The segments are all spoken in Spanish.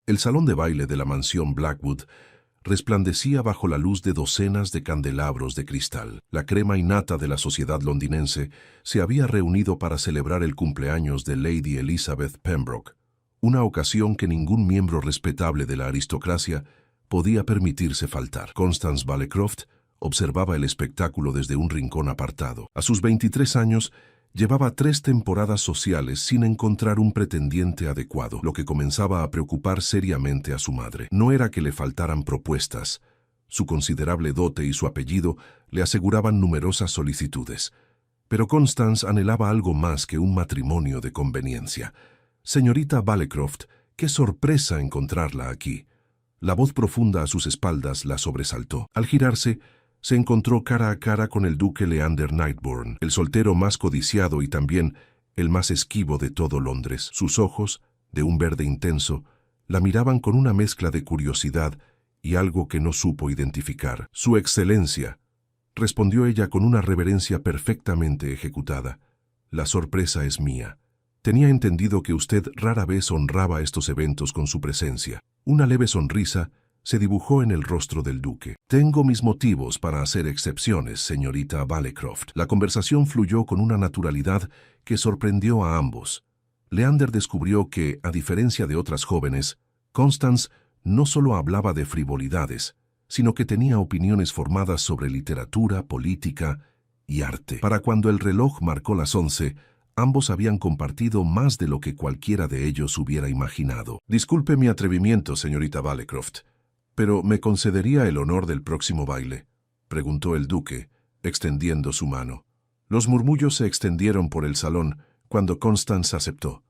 El salón de baile de la mansión Blackwood resplandecía bajo la luz de docenas de candelabros de cristal. La crema innata de la sociedad londinense se había reunido para celebrar el cumpleaños de Lady Elizabeth Pembroke, una ocasión que ningún miembro respetable de la aristocracia podía permitirse faltar. Constance Balecroft observaba el espectáculo desde un rincón apartado. A sus 23 años, llevaba 3 temporadas sociales sin encontrar un pretendiente adecuado, lo que comenzaba a preocupar seriamente a su madre. No era que le faltaran propuestas. Su considerable dote y su apellido le aseguraban numerosas solicitudes. Pero Constance anhelaba algo más que un matrimonio de conveniencia. «Señorita Balecroft, qué sorpresa encontrarla aquí». La voz profunda a sus espaldas la sobresaltó. Al girarse, se encontró cara a cara con el duque Leander Nightbourne, el soltero más codiciado y también el más esquivo de todo Londres. Sus ojos, de un verde intenso, la miraban con una mezcla de curiosidad y algo que no supo identificar. «Su excelencia», respondió ella con una reverencia perfectamente ejecutada. «La sorpresa es mía. Tenía entendido que usted rara vez honraba estos eventos con su presencia». Una leve sonrisa se dibujó en el rostro del duque. «Tengo mis motivos para hacer excepciones, señorita Balecroft». La conversación fluyó con una naturalidad que sorprendió a ambos. Leander descubrió que, a diferencia de otras jóvenes, Constance no solo hablaba de frivolidades, sino que tenía opiniones formadas sobre literatura, política y arte. Para cuando el reloj marcó las 11, ambos habían compartido más de lo que cualquiera de ellos hubiera imaginado. «Disculpe mi atrevimiento, señorita Balecroft, pero ¿me concedería el honor del próximo baile?», preguntó el duque, extendiendo su mano. Los murmullos se extendieron por el salón cuando Constance aceptó.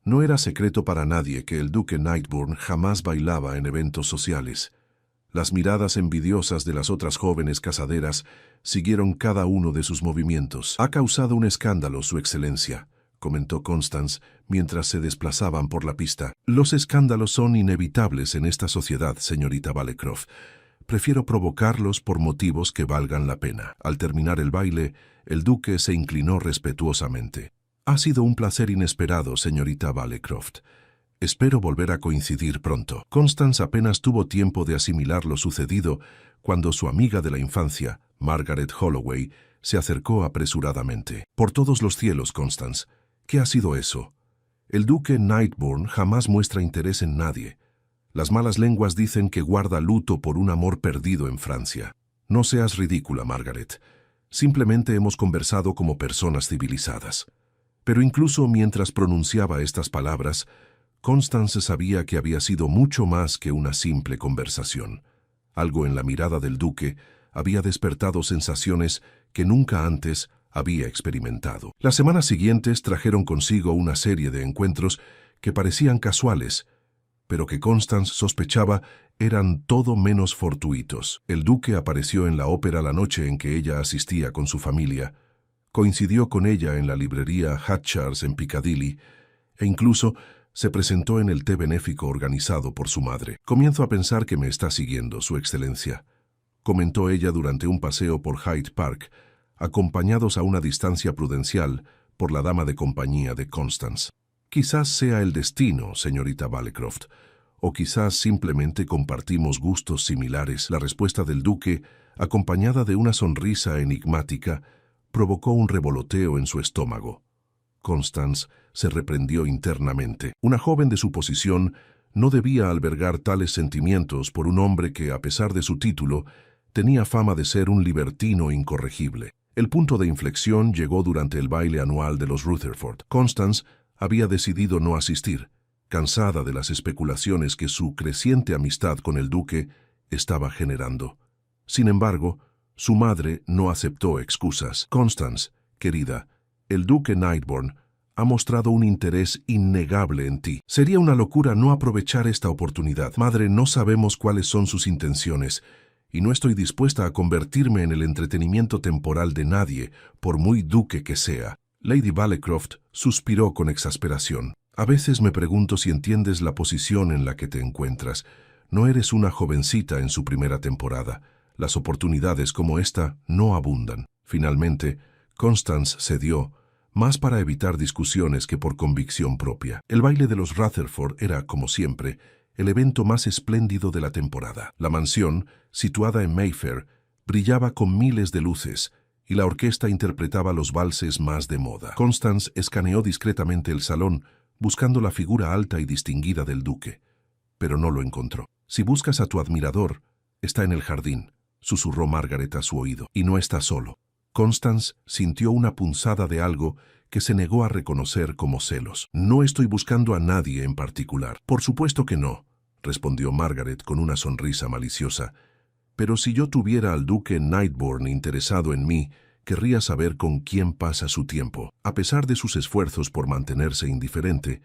No era secreto para nadie que el duque Nightbourne jamás bailaba en eventos sociales. Las miradas envidiosas de las otras jóvenes casaderas siguieron cada uno de sus movimientos. «Ha causado un escándalo, su excelencia», comentó Constance mientras se desplazaban por la pista. «Los escándalos son inevitables en esta sociedad, señorita Balecroft. Prefiero provocarlos por motivos que valgan la pena». Al terminar el baile, el duque se inclinó respetuosamente. «Ha sido un placer inesperado, señorita Balecroft. Espero volver a coincidir pronto». Constance apenas tuvo tiempo de asimilar lo sucedido cuando su amiga de la infancia, Margaret Holloway, se acercó apresuradamente. «Por todos los cielos, Constance, ¿qué ha sido eso? El duque Nightbourne jamás muestra interés en nadie. Las malas lenguas dicen que guarda luto por un amor perdido en Francia». «No seas ridícula, Margaret. Simplemente hemos conversado como personas civilizadas». Pero incluso mientras pronunciaba estas palabras, Constance sabía que había sido mucho más que una simple conversación. Algo en la mirada del duque había despertado sensaciones que nunca antes había experimentado. Las semanas siguientes trajeron consigo una serie de encuentros que parecían casuales, pero que Constance sospechaba eran todo menos fortuitos. El duque apareció en la ópera la noche en que ella asistía con su familia, coincidió con ella en la librería Hatchards en Piccadilly e incluso se presentó en el té benéfico organizado por su madre. «Comienzo a pensar que me está siguiendo, su excelencia», comentó ella durante un paseo por Hyde Park, acompañados a una distancia prudencial por la dama de compañía de Constance. «Quizás sea el destino, señorita Balecroft, o quizás simplemente compartimos gustos similares». La respuesta del duque, acompañada de una sonrisa enigmática, provocó un revoloteo en su estómago. Constance se reprendió internamente. Una joven de su posición no debía albergar tales sentimientos por un hombre que, a pesar de su título, tenía fama de ser un libertino incorregible. El punto de inflexión llegó durante el baile anual de los Rutherford. Constance había decidido no asistir, cansada de las especulaciones que su creciente amistad con el duque estaba generando. Sin embargo, su madre no aceptó excusas. «Constance, querida, el duque Nightbourne ha mostrado un interés innegable en ti. Sería una locura no aprovechar esta oportunidad. Madre, no sabemos cuáles son sus intenciones, y no estoy dispuesta a convertirme en el entretenimiento temporal de nadie, por muy duque que sea». Lady Balecroft suspiró con exasperación. «A veces me pregunto si entiendes la posición en la que te encuentras. No eres una jovencita en su primera temporada. Las oportunidades como esta no abundan». Finalmente, Constance cedió, más para evitar discusiones que por convicción propia. El baile de los Rutherford era, como siempre, el evento más espléndido de la temporada. La mansión, situada en Mayfair, brillaba con miles de luces, y la orquesta interpretaba los valses más de moda. Constance escaneó discretamente el salón, buscando la figura alta y distinguida del duque, pero no lo encontró. «Si buscas a tu admirador, está en el jardín», susurró Margaret a su oído, «y no está solo». Constance sintió una punzada de algo que se negó a reconocer como celos. «No estoy buscando a nadie en particular». «Por supuesto que no», respondió Margaret con una sonrisa maliciosa. «Pero si yo tuviera al duque Nightbourne interesado en mí, querría saber con quién pasa su tiempo». A pesar de sus esfuerzos por mantenerse indiferente,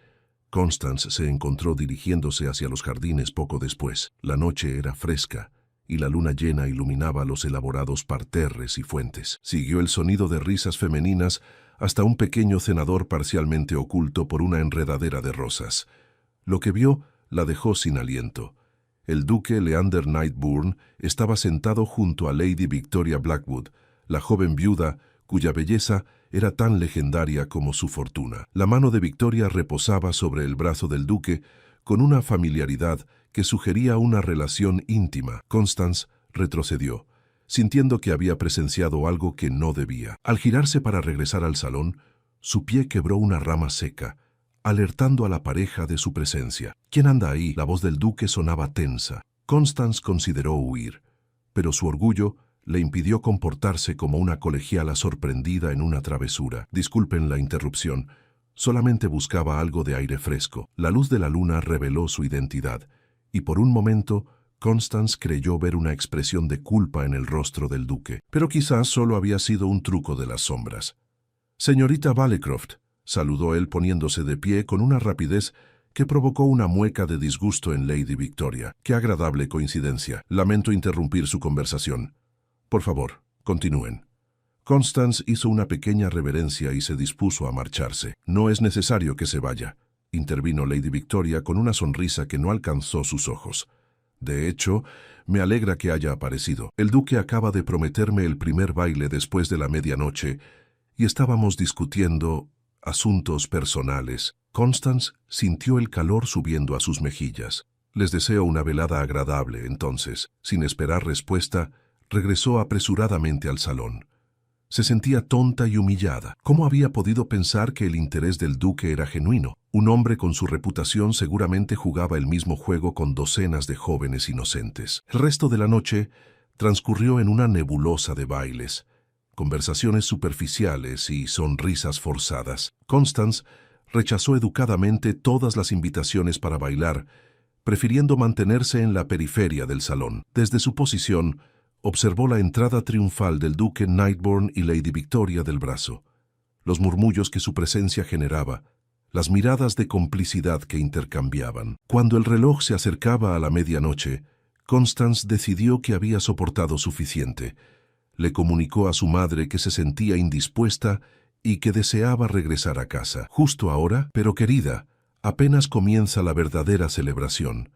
Constance se encontró dirigiéndose hacia los jardines poco después. La noche era fresca y la luna llena iluminaba los elaborados parterres y fuentes. Siguió el sonido de risas femeninas hasta un pequeño cenador parcialmente oculto por una enredadera de rosas. Lo que vio la dejó sin aliento. El duque Leander Nightbourne estaba sentado junto a Lady Victoria Blackwood, la joven viuda cuya belleza era tan legendaria como su fortuna. La mano de Victoria reposaba sobre el brazo del duque con una familiaridad que sugería una relación íntima. Constance retrocedió, sintiendo que había presenciado algo que no debía. Al girarse para regresar al salón, su pie quebró una rama seca, alertando a la pareja de su presencia. «¿Quién anda ahí?». La voz del duque sonaba tensa. Constance consideró huir, pero su orgullo le impidió comportarse como una colegiala sorprendida en una travesura. «Disculpen la interrupción, solamente buscaba algo de aire fresco». La luz de la luna reveló su identidad, y por un momento Constance creyó ver una expresión de culpa en el rostro del duque. Pero quizás solo había sido un truco de las sombras. «Señorita Vallecroft», saludó él poniéndose de pie con una rapidez que provocó una mueca de disgusto en Lady Victoria. «Qué agradable coincidencia. Lamento interrumpir su conversación. Por favor, continúen». Constance hizo una pequeña reverencia y se dispuso a marcharse. «No es necesario que se vaya», intervino Lady Victoria con una sonrisa que no alcanzó sus ojos. «De hecho, me alegra que haya aparecido. El duque acaba de prometerme el primer baile después de la medianoche y estábamos discutiendo asuntos personales». Constance sintió el calor subiendo a sus mejillas. «Les deseo una velada agradable», entonces. Sin esperar respuesta, regresó apresuradamente al salón. Se sentía tonta y humillada. ¿Cómo había podido pensar que el interés del duque era genuino? Un hombre con su reputación seguramente jugaba el mismo juego con docenas de jóvenes inocentes. El resto de la noche transcurrió en una nebulosa de bailes, conversaciones superficiales y sonrisas forzadas. Constance rechazó educadamente todas las invitaciones para bailar, prefiriendo mantenerse en la periferia del salón. Desde su posición, observó la entrada triunfal del duque Nightbourne y Lady Victoria del brazo, los murmullos que su presencia generaba, las miradas de complicidad que intercambiaban. Cuando el reloj se acercaba a la medianoche, Constance decidió que había soportado suficiente. Le comunicó a su madre que se sentía indispuesta y que deseaba regresar a casa. «Justo ahora, pero querida, apenas comienza la verdadera celebración,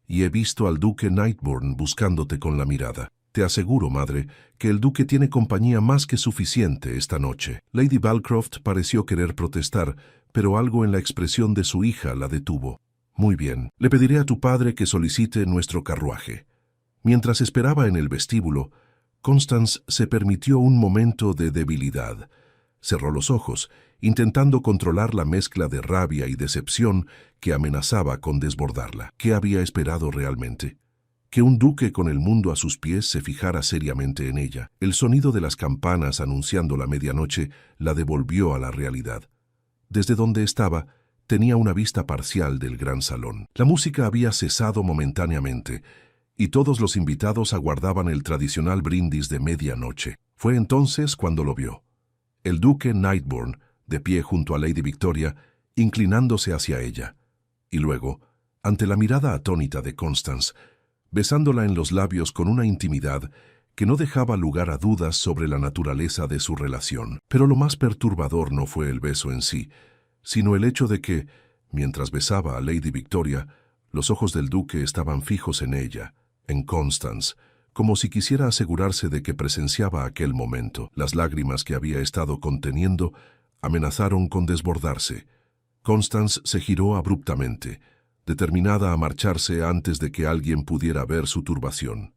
y he visto al duque Nightbourne buscándote con la mirada. Te aseguro, madre, que el duque tiene compañía más que suficiente esta noche». Lady Valcroft pareció querer protestar, pero algo en la expresión de su hija la detuvo. «Muy bien, le pediré a tu padre que solicite nuestro carruaje». Mientras esperaba en el vestíbulo, Constance se permitió un momento de debilidad. Cerró los ojos, intentando controlar la mezcla de rabia y decepción que amenazaba con desbordarla. ¿Qué había esperado realmente? Que un duque con el mundo a sus pies se fijara seriamente en ella. El sonido de las campanas anunciando la medianoche la devolvió a la realidad. Desde donde estaba, tenía una vista parcial del gran salón. La música había cesado momentáneamente, y todos los invitados aguardaban el tradicional brindis de medianoche. Fue entonces cuando lo vio. El duque Nightbourne, de pie junto a Lady Victoria, inclinándose hacia ella. Y luego, ante la mirada atónita de Constance, besándola en los labios con una intimidad que no dejaba lugar a dudas sobre la naturaleza de su relación. Pero lo más perturbador no fue el beso en sí, sino el hecho de que, mientras besaba a Lady Victoria, los ojos del duque estaban fijos en ella, en Constance, como si quisiera asegurarse de que presenciaba aquel momento. Las lágrimas que había estado conteniendo amenazaron con desbordarse. Constance se giró abruptamente, determinada a marcharse antes de que alguien pudiera ver su turbación.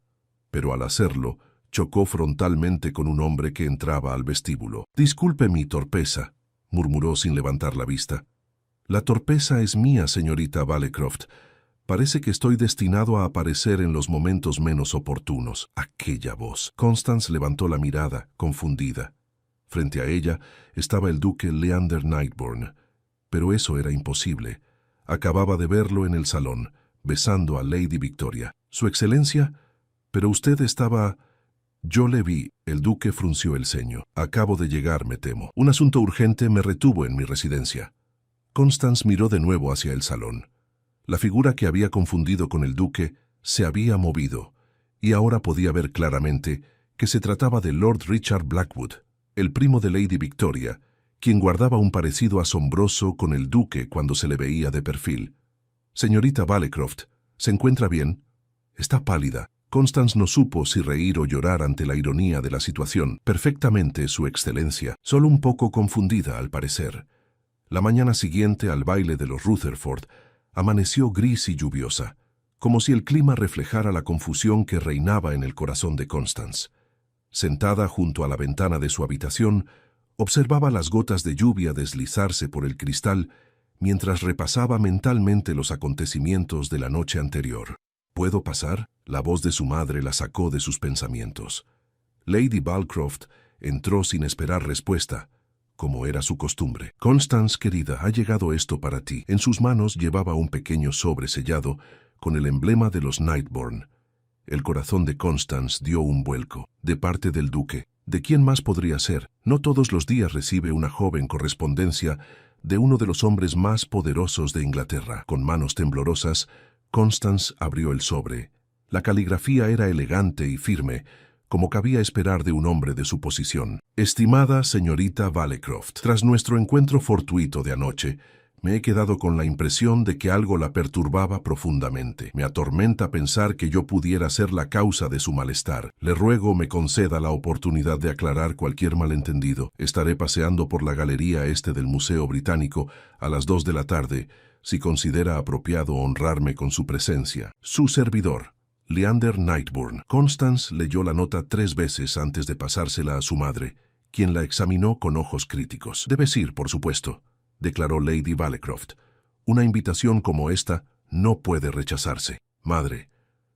Pero al hacerlo, chocó frontalmente con un hombre que entraba al vestíbulo. «Disculpe mi torpeza», murmuró sin levantar la vista. «La torpeza es mía, señorita Balecroft. Parece que estoy destinado a aparecer en los momentos menos oportunos». Aquella voz. Constance levantó la mirada, confundida. Frente a ella estaba el duque Leander Nightbourne. Pero eso era imposible. Acababa de verlo en el salón, besando a Lady Victoria. «¿Su excelencia? Pero usted estaba...» «Yo le vi», el duque frunció el ceño. «Acabo de llegar, me temo. Un asunto urgente me retuvo en mi residencia». Constance miró de nuevo hacia el salón. La figura que había confundido con el duque se había movido, y ahora podía ver claramente que se trataba de Lord Richard Blackwood, el primo de Lady Victoria, quien guardaba un parecido asombroso con el duque cuando se le veía de perfil. «Señorita Balecroft, ¿se encuentra bien?» «Está pálida». Constance no supo si reír o llorar ante la ironía de la situación. «Perfectamente, su excelencia, solo un poco confundida al parecer». La mañana siguiente al baile de los Rutherford amaneció gris y lluviosa, como si el clima reflejara la confusión que reinaba en el corazón de Constance. Sentada junto a la ventana de su habitación, observaba las gotas de lluvia deslizarse por el cristal mientras repasaba mentalmente los acontecimientos de la noche anterior. «¿Puedo pasar?», la voz de su madre la sacó de sus pensamientos. Lady Balecroft entró sin esperar respuesta, como era su costumbre. «Constance, querida, ha llegado esto para ti». En sus manos llevaba un pequeño sobre sellado con el emblema de los Nightbourne. El corazón de Constance dio un vuelco. De parte del duque. ¿De quién más podría ser? No todos los días recibe una joven correspondencia de uno de los hombres más poderosos de Inglaterra. Con manos temblorosas, Constance abrió el sobre. La caligrafía era elegante y firme, como cabía esperar de un hombre de su posición. «Estimada señorita Balecroft, tras nuestro encuentro fortuito de anoche, me he quedado con la impresión de que algo la perturbaba profundamente. Me atormenta pensar que yo pudiera ser la causa de su malestar. Le ruego me conceda la oportunidad de aclarar cualquier malentendido. Estaré paseando por la galería este del Museo Británico a las 2 de la tarde, si considera apropiado honrarme con su presencia. Su servidor, Leander Nightbourne». Constance leyó la nota 3 veces antes de pasársela a su madre, quien la examinó con ojos críticos. «Debes ir, por supuesto», declaró Lady Balecroft. «Una invitación como esta no puede rechazarse». «Madre,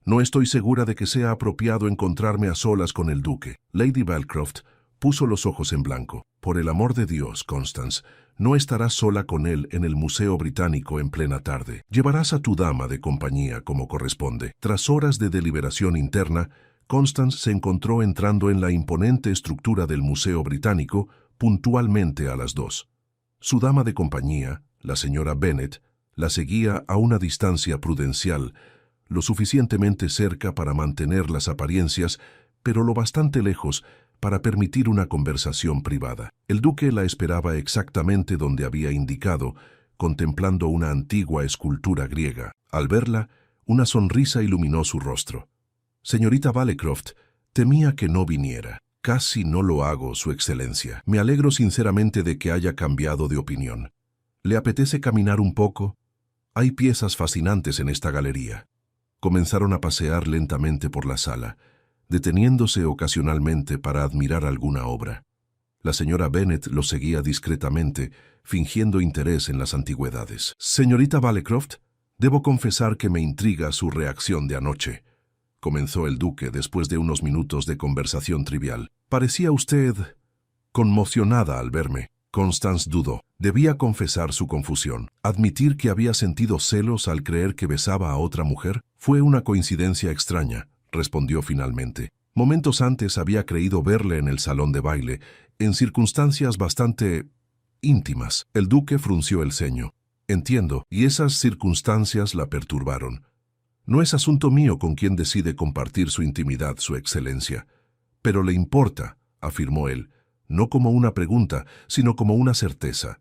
no estoy segura de que sea apropiado encontrarme a solas con el duque». Lady Balecroft puso los ojos en blanco. «Por el amor de Dios, Constance, no estarás sola con él en el Museo Británico en plena tarde. Llevarás a tu dama de compañía como corresponde». Tras horas de deliberación interna, Constance se encontró entrando en la imponente estructura del Museo Británico puntualmente a las 2. Su dama de compañía, la señora Bennet, la seguía a una distancia prudencial, lo suficientemente cerca para mantener las apariencias, pero lo bastante lejos para permitir una conversación privada. El duque la esperaba exactamente donde había indicado, contemplando una antigua escultura griega. Al verla, una sonrisa iluminó su rostro. «Señorita Balecroft, temía que no viniera». «Casi no lo hago, su excelencia. Me alegro sinceramente de que haya cambiado de opinión. ¿Le apetece caminar un poco? Hay piezas fascinantes en esta galería». Comenzaron a pasear lentamente por la sala, deteniéndose ocasionalmente para admirar alguna obra. La señora Bennet lo seguía discretamente, fingiendo interés en las antigüedades. «Señorita Balecroft, debo confesar que me intriga su reacción de anoche», comenzó el duque después de unos minutos de conversación trivial. «Parecía usted conmocionada al verme». Constance dudó. Debía confesar su confusión. Admitir que había sentido celos al creer que besaba a otra mujer fue una coincidencia extraña, respondió finalmente. Momentos antes había creído verle en el salón de baile, en circunstancias bastante íntimas. El duque frunció el ceño. «Entiendo, y esas circunstancias la perturbaron. No es asunto mío con quién decide compartir su intimidad, su excelencia. Pero le importa», afirmó él, no como una pregunta, sino como una certeza.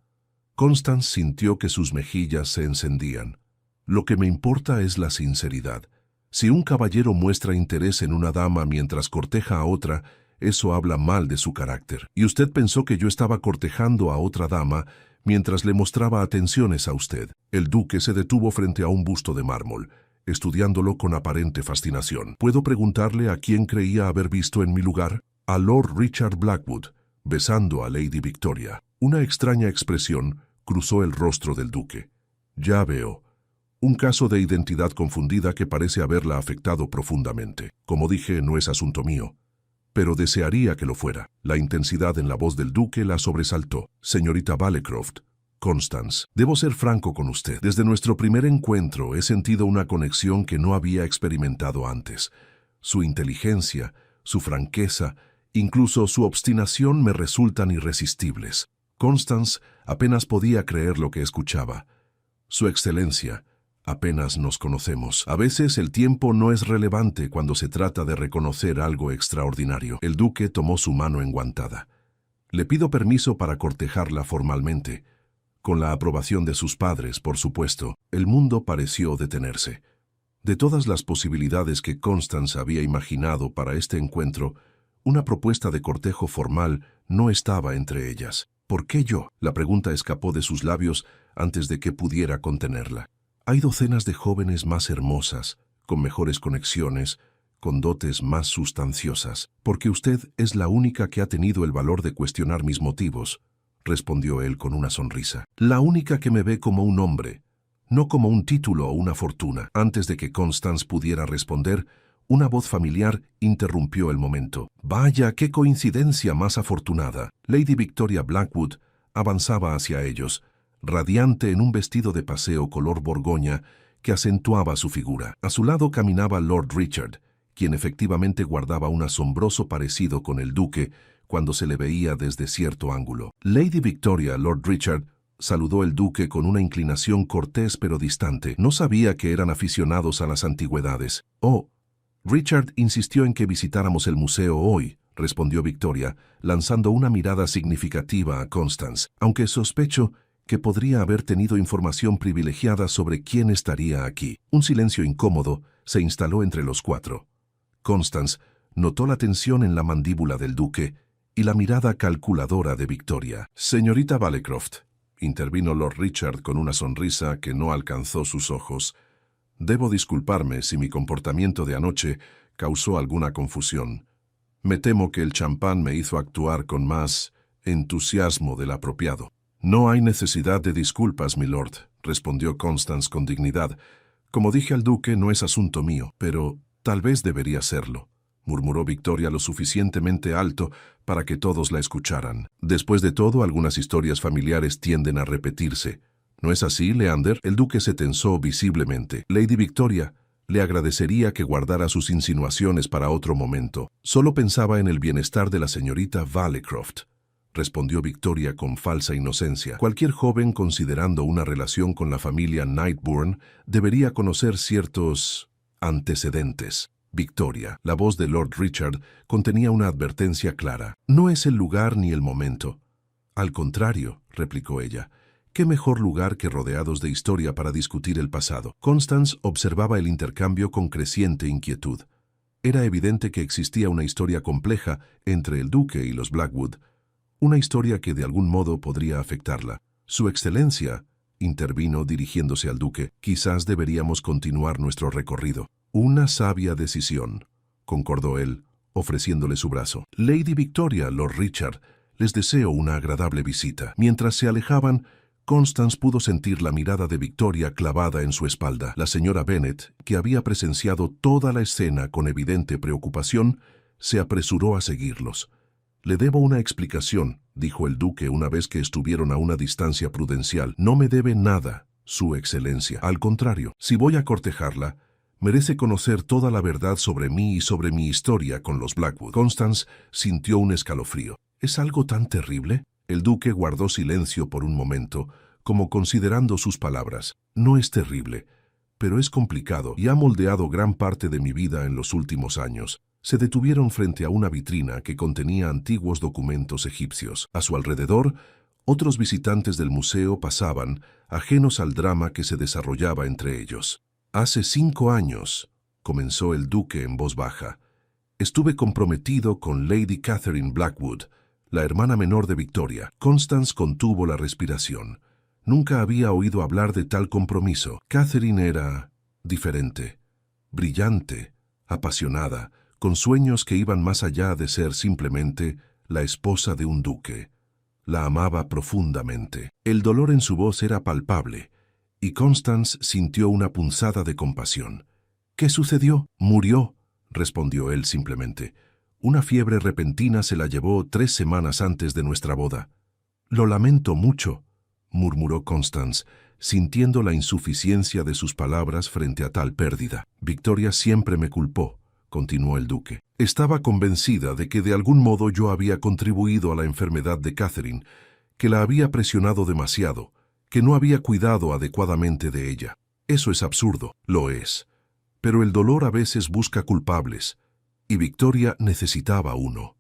Constance sintió que sus mejillas se encendían. «Lo que me importa es la sinceridad. Si un caballero muestra interés en una dama mientras corteja a otra, eso habla mal de su carácter. Y usted pensó que yo estaba cortejando a otra dama mientras le mostraba atenciones a usted. El duque se detuvo frente a un busto de mármol, estudiándolo con aparente fascinación. ¿Puedo preguntarle a quién creía haber visto en mi lugar? A Lord Richard Blackwood, besando a Lady Victoria. Una extraña expresión cruzó el rostro del duque. Ya veo. Un caso de identidad confundida que parece haberla afectado profundamente. Como dije, no es asunto mío, pero desearía que lo fuera. La intensidad en la voz del duque la sobresaltó. Señorita Balecroft, Constance, debo ser franco con usted. Desde nuestro primer encuentro he sentido una conexión que no había experimentado antes. Su inteligencia, su franqueza, incluso su obstinación me resultan irresistibles. Constance apenas podía creer lo que escuchaba. Su excelencia, apenas nos conocemos. A veces el tiempo no es relevante cuando se trata de reconocer algo extraordinario. El duque tomó su mano enguantada. Le pido permiso para cortejarla formalmente. Con la aprobación de sus padres, por supuesto. El mundo pareció detenerse. De todas las posibilidades que Constance había imaginado para este encuentro, una propuesta de cortejo formal no estaba entre ellas. ¿Por qué yo? La pregunta escapó de sus labios antes de que pudiera contenerla. Hay docenas de jóvenes más hermosas, con mejores conexiones, con dotes más sustanciosas. Porque usted es la única que ha tenido el valor de cuestionar mis motivos, respondió él con una sonrisa. La única que me ve como un hombre, no como un título o una fortuna. Antes de que Constance pudiera responder, una voz familiar interrumpió el momento. Vaya, qué coincidencia más afortunada. Lady Victoria Blackwood avanzaba hacia ellos, radiante en un vestido de paseo color borgoña que acentuaba su figura. A su lado caminaba Lord Richard, quien efectivamente guardaba un asombroso parecido con el duque cuando se le veía desde cierto ángulo. Lady Victoria, Lord Richard, saludó el duque con una inclinación cortés pero distante. No sabía que eran aficionados a las antigüedades. Oh, Richard insistió en que visitáramos el museo hoy, respondió Victoria, lanzando una mirada significativa a Constance, aunque sospecho que podría haber tenido información privilegiada sobre quién estaría aquí. Un silencio incómodo se instaló entre los cuatro. Constance notó la tensión en la mandíbula del duque y la mirada calculadora de Victoria. Señorita Balecroft, intervino Lord Richard con una sonrisa que no alcanzó sus ojos. Debo disculparme si mi comportamiento de anoche causó alguna confusión. Me temo que el champán me hizo actuar con más entusiasmo del apropiado. No hay necesidad de disculpas, milord, respondió Constance con dignidad. Como dije al duque, no es asunto mío, pero tal vez debería serlo, murmuró Victoria lo suficientemente alto para que todos la escucharan. Después de todo, algunas historias familiares tienden a repetirse. ¿No es así, Leander? El duque se tensó visiblemente. Lady Victoria le agradecería que guardara sus insinuaciones para otro momento. Solo pensaba en el bienestar de la señorita Balecroft, respondió Victoria con falsa inocencia. Cualquier joven considerando una relación con la familia Knightburn debería conocer ciertos antecedentes. Victoria, la voz de Lord Richard, contenía una advertencia clara. No es el lugar ni el momento. Al contrario, replicó ella, ¿qué mejor lugar que rodeados de historia para discutir el pasado? Constance observaba el intercambio con creciente inquietud. Era evidente que existía una historia compleja entre el duque y los Blackwood, una historia que de algún modo podría afectarla. Su excelencia, intervino dirigiéndose al duque, quizás deberíamos continuar nuestro recorrido. Una sabia decisión, concordó él, ofreciéndole su brazo. Lady Victoria, Lord Richard, les deseo una agradable visita. Mientras se alejaban, Constance pudo sentir la mirada de Victoria clavada en su espalda. La señora Bennet, que había presenciado toda la escena con evidente preocupación, se apresuró a seguirlos. Le debo una explicación, dijo el duque una vez que estuvieron a una distancia prudencial. No me debe nada, su excelencia. Al contrario, si voy a cortejarla, merece conocer toda la verdad sobre mí y sobre mi historia con los Blackwood. Constance sintió un escalofrío. ¿Es algo tan terrible? El duque guardó silencio por un momento, como considerando sus palabras. No es terrible, pero es complicado y ha moldeado gran parte de mi vida en los últimos años. Se detuvieron frente a una vitrina que contenía antiguos documentos egipcios. A su alrededor, otros visitantes del museo pasaban, ajenos al drama que se desarrollaba entre ellos. Hace 5 años, comenzó el duque en voz baja, estuve comprometido con Lady Catherine Blackwood, la hermana menor de Victoria. Constance contuvo la respiración. Nunca había oído hablar de tal compromiso. Catherine era diferente, brillante, apasionada, con sueños que iban más allá de ser simplemente la esposa de un duque. La amaba profundamente. El dolor en su voz era palpable, y Constance sintió una punzada de compasión. «¿Qué sucedió?» «Murió», respondió él simplemente. «Una fiebre repentina se la llevó 3 semanas antes de nuestra boda». «Lo lamento mucho», murmuró Constance, sintiendo la insuficiencia de sus palabras frente a tal pérdida. «Victoria siempre me culpó», continuó el duque. «Estaba convencida de que de algún modo yo había contribuido a la enfermedad de Catherine, que la había presionado demasiado, que no había cuidado adecuadamente de ella. Eso es absurdo, lo es. Pero el dolor a veces busca culpables, y Victoria necesitaba uno».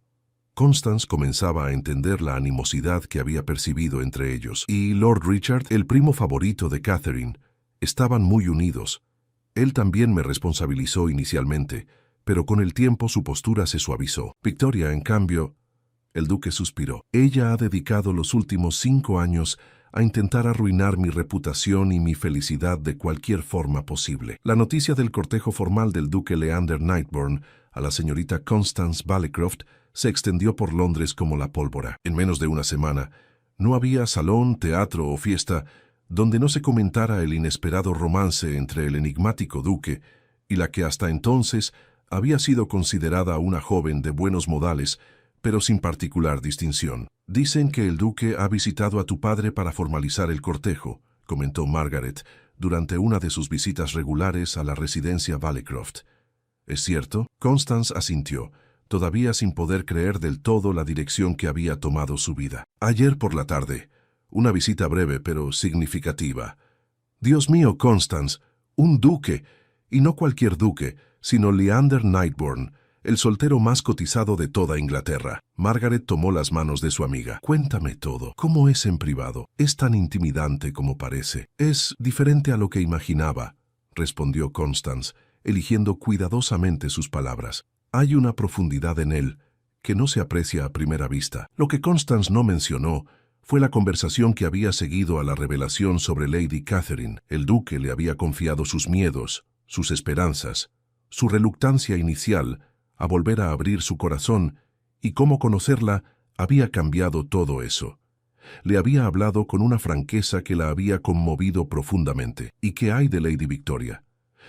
Constance comenzaba a entender la animosidad que había percibido entre ellos, y Lord Richard, el primo favorito de Catherine, estaban muy unidos. Él también me responsabilizó inicialmente, pero con el tiempo su postura se suavizó. Victoria, en cambio, el duque suspiró. Ella ha dedicado los últimos 5 años a intentar arruinar mi reputación y mi felicidad de cualquier forma posible. La noticia del cortejo formal del duque Leander Nightbourne a la señorita Constance Balecroft se extendió por Londres como la pólvora. En menos de una semana, no había salón, teatro o fiesta donde no se comentara el inesperado romance entre el enigmático duque y la que hasta entonces había sido considerada una joven de buenos modales, pero sin particular distinción. «Dicen que el duque ha visitado a tu padre para formalizar el cortejo», comentó Margaret durante una de sus visitas regulares a la residencia Balecroft. «¿Es cierto?» Constance asintió, todavía sin poder creer del todo la dirección que había tomado su vida. «Ayer por la tarde. Una visita breve pero significativa». «Dios mío, Constance, un duque, y no cualquier duque, sino Leander Nightbourne, el soltero más cotizado de toda Inglaterra». Margaret tomó las manos de su amiga. «Cuéntame todo. ¿Cómo es en privado? ¿Es tan intimidante como parece?» «Es diferente a lo que imaginaba», respondió Constance, eligiendo cuidadosamente sus palabras. «Hay una profundidad en él que no se aprecia a primera vista». Lo que Constance no mencionó fue la conversación que había seguido a la revelación sobre Lady Catherine. El duque le había confiado sus miedos, sus esperanzas, su reluctancia inicial a volver a abrir su corazón, y cómo conocerla había cambiado todo eso. Le había hablado con una franqueza que la había conmovido profundamente. «¿Y qué hay de Lady Victoria?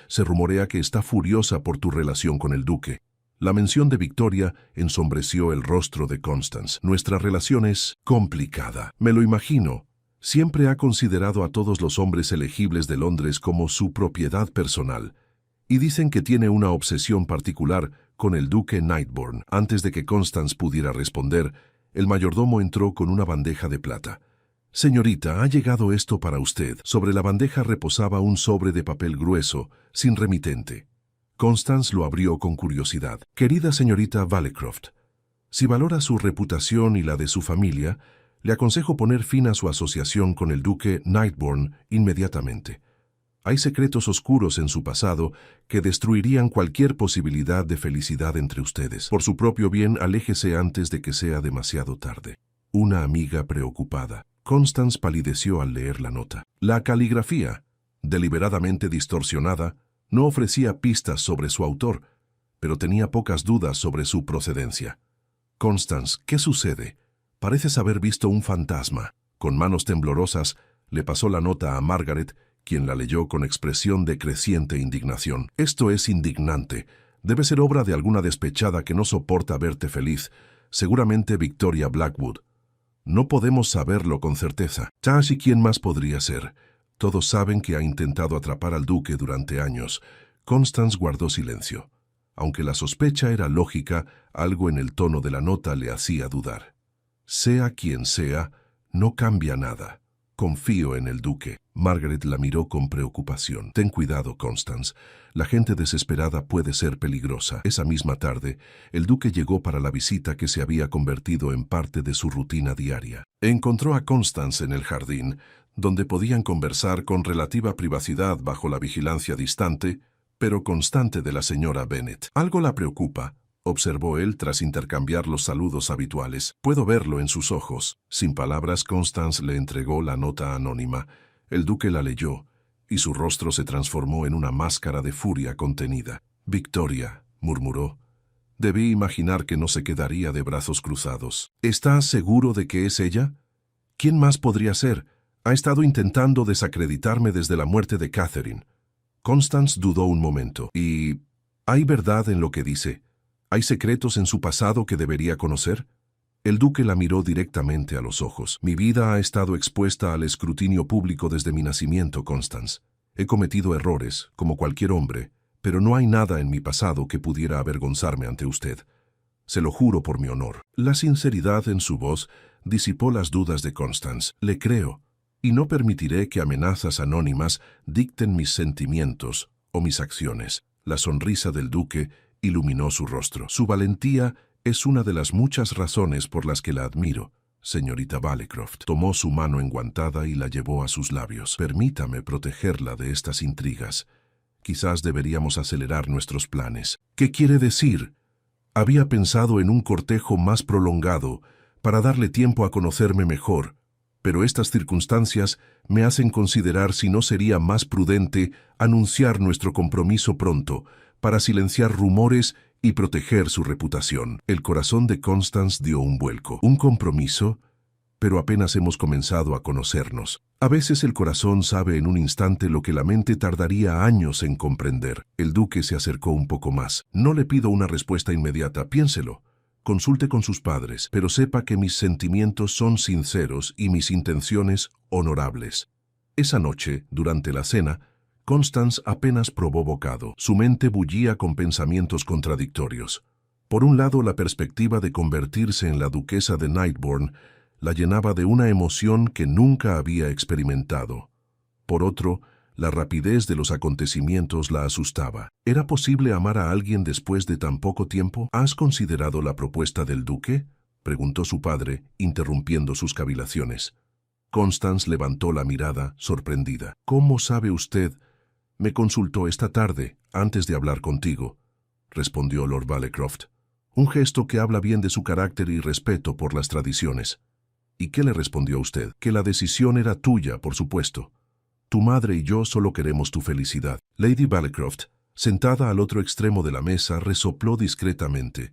Se rumorea que está furiosa por tu relación con el duque». La mención de Victoria ensombreció el rostro de Constance. «Nuestra relación es complicada. Me lo imagino. Siempre ha considerado a todos los hombres elegibles de Londres como su propiedad personal, y dicen que tiene una obsesión particular con el duque Nightbourne». Antes de que Constance pudiera responder, el mayordomo entró con una bandeja de plata. «Señorita, ha llegado esto para usted». Sobre la bandeja reposaba un sobre de papel grueso, sin remitente. Constance lo abrió con curiosidad. «Querida señorita Balecroft, si valora su reputación y la de su familia, le aconsejo poner fin a su asociación con el duque Nightbourne inmediatamente. Hay secretos oscuros en su pasado que destruirían cualquier posibilidad de felicidad entre ustedes. Por su propio bien, aléjese antes de que sea demasiado tarde». Una amiga preocupada. Constance palideció al leer la nota. La caligrafía, deliberadamente distorsionada, no ofrecía pistas sobre su autor, pero tenía pocas dudas sobre su procedencia. «Constance, ¿qué sucede? Pareces haber visto un fantasma». Con manos temblorosas, le pasó la nota a Margaret, quien la leyó con expresión de creciente indignación. «Esto es indignante. Debe ser obra de alguna despechada que no soporta verte feliz, seguramente Victoria Blackwood. No podemos saberlo con certeza. Tash, ¿y quién más podría ser? Todos saben que ha intentado atrapar al duque durante años». Constance guardó silencio. Aunque la sospecha era lógica, algo en el tono de la nota le hacía dudar. «Sea quien sea, no cambia nada. Confío en el duque». Margaret la miró con preocupación. «Ten cuidado, Constance. La gente desesperada puede ser peligrosa». Esa misma tarde, el duque llegó para la visita que se había convertido en parte de su rutina diaria. Encontró a Constance en el jardín, donde podían conversar con relativa privacidad bajo la vigilancia distante, pero constante de la señora Bennet. «Algo la preocupa», observó él tras intercambiar los saludos habituales. Puedo verlo en sus ojos. Sin palabras, Constance le entregó la nota anónima. El duque la leyó, y su rostro se transformó en una máscara de furia contenida. «Victoria», murmuró. Debí imaginar que no se quedaría de brazos cruzados. «¿Estás seguro de que es ella? ¿Quién más podría ser? Ha estado intentando desacreditarme desde la muerte de Catherine». Constance dudó un momento. «¿Y hay verdad en lo que dice? ¿Hay secretos en su pasado que debería conocer?» El duque la miró directamente a los ojos. «Mi vida ha estado expuesta al escrutinio público desde mi nacimiento, Constance. He cometido errores, como cualquier hombre, pero no hay nada en mi pasado que pudiera avergonzarme ante usted. Se lo juro por mi honor». La sinceridad en su voz disipó las dudas de Constance. «Le creo, y no permitiré que amenazas anónimas dicten mis sentimientos o mis acciones». La sonrisa del duque iluminó su rostro. «Su valentía es una de las muchas razones por las que la admiro, señorita Balecroft». Tomó su mano enguantada y la llevó a sus labios. «Permítame protegerla de estas intrigas. Quizás deberíamos acelerar nuestros planes». «¿Qué quiere decir?» «Había pensado en un cortejo más prolongado para darle tiempo a conocerme mejor, pero estas circunstancias me hacen considerar si no sería más prudente anunciar nuestro compromiso pronto para silenciar rumores y proteger su reputación». El corazón de Constance dio un vuelco. «¿Un compromiso? Pero apenas hemos comenzado a conocernos». A veces el corazón sabe en un instante lo que la mente tardaría años en comprender. El duque se acercó un poco más. «No le pido una respuesta inmediata, piénselo. Consulte con sus padres, pero sepa que mis sentimientos son sinceros y mis intenciones honorables». Esa noche, durante la cena, Constance apenas probó bocado. Su mente bullía con pensamientos contradictorios. Por un lado, la perspectiva de convertirse en la duquesa de Nightbourne la llenaba de una emoción que nunca había experimentado. Por otro, la rapidez de los acontecimientos la asustaba. ¿Era posible amar a alguien después de tan poco tiempo? «¿Has considerado la propuesta del duque?», preguntó su padre, interrumpiendo sus cavilaciones. Constance levantó la mirada, sorprendida. «¿Cómo sabe usted?» «Me consultó esta tarde, antes de hablar contigo», respondió Lord Balecroft. «Un gesto que habla bien de su carácter y respeto por las tradiciones». «¿Y qué le respondió a usted?» «Que la decisión era tuya, por supuesto. Tu madre y yo solo queremos tu felicidad». Lady Balecroft, sentada al otro extremo de la mesa, resopló discretamente.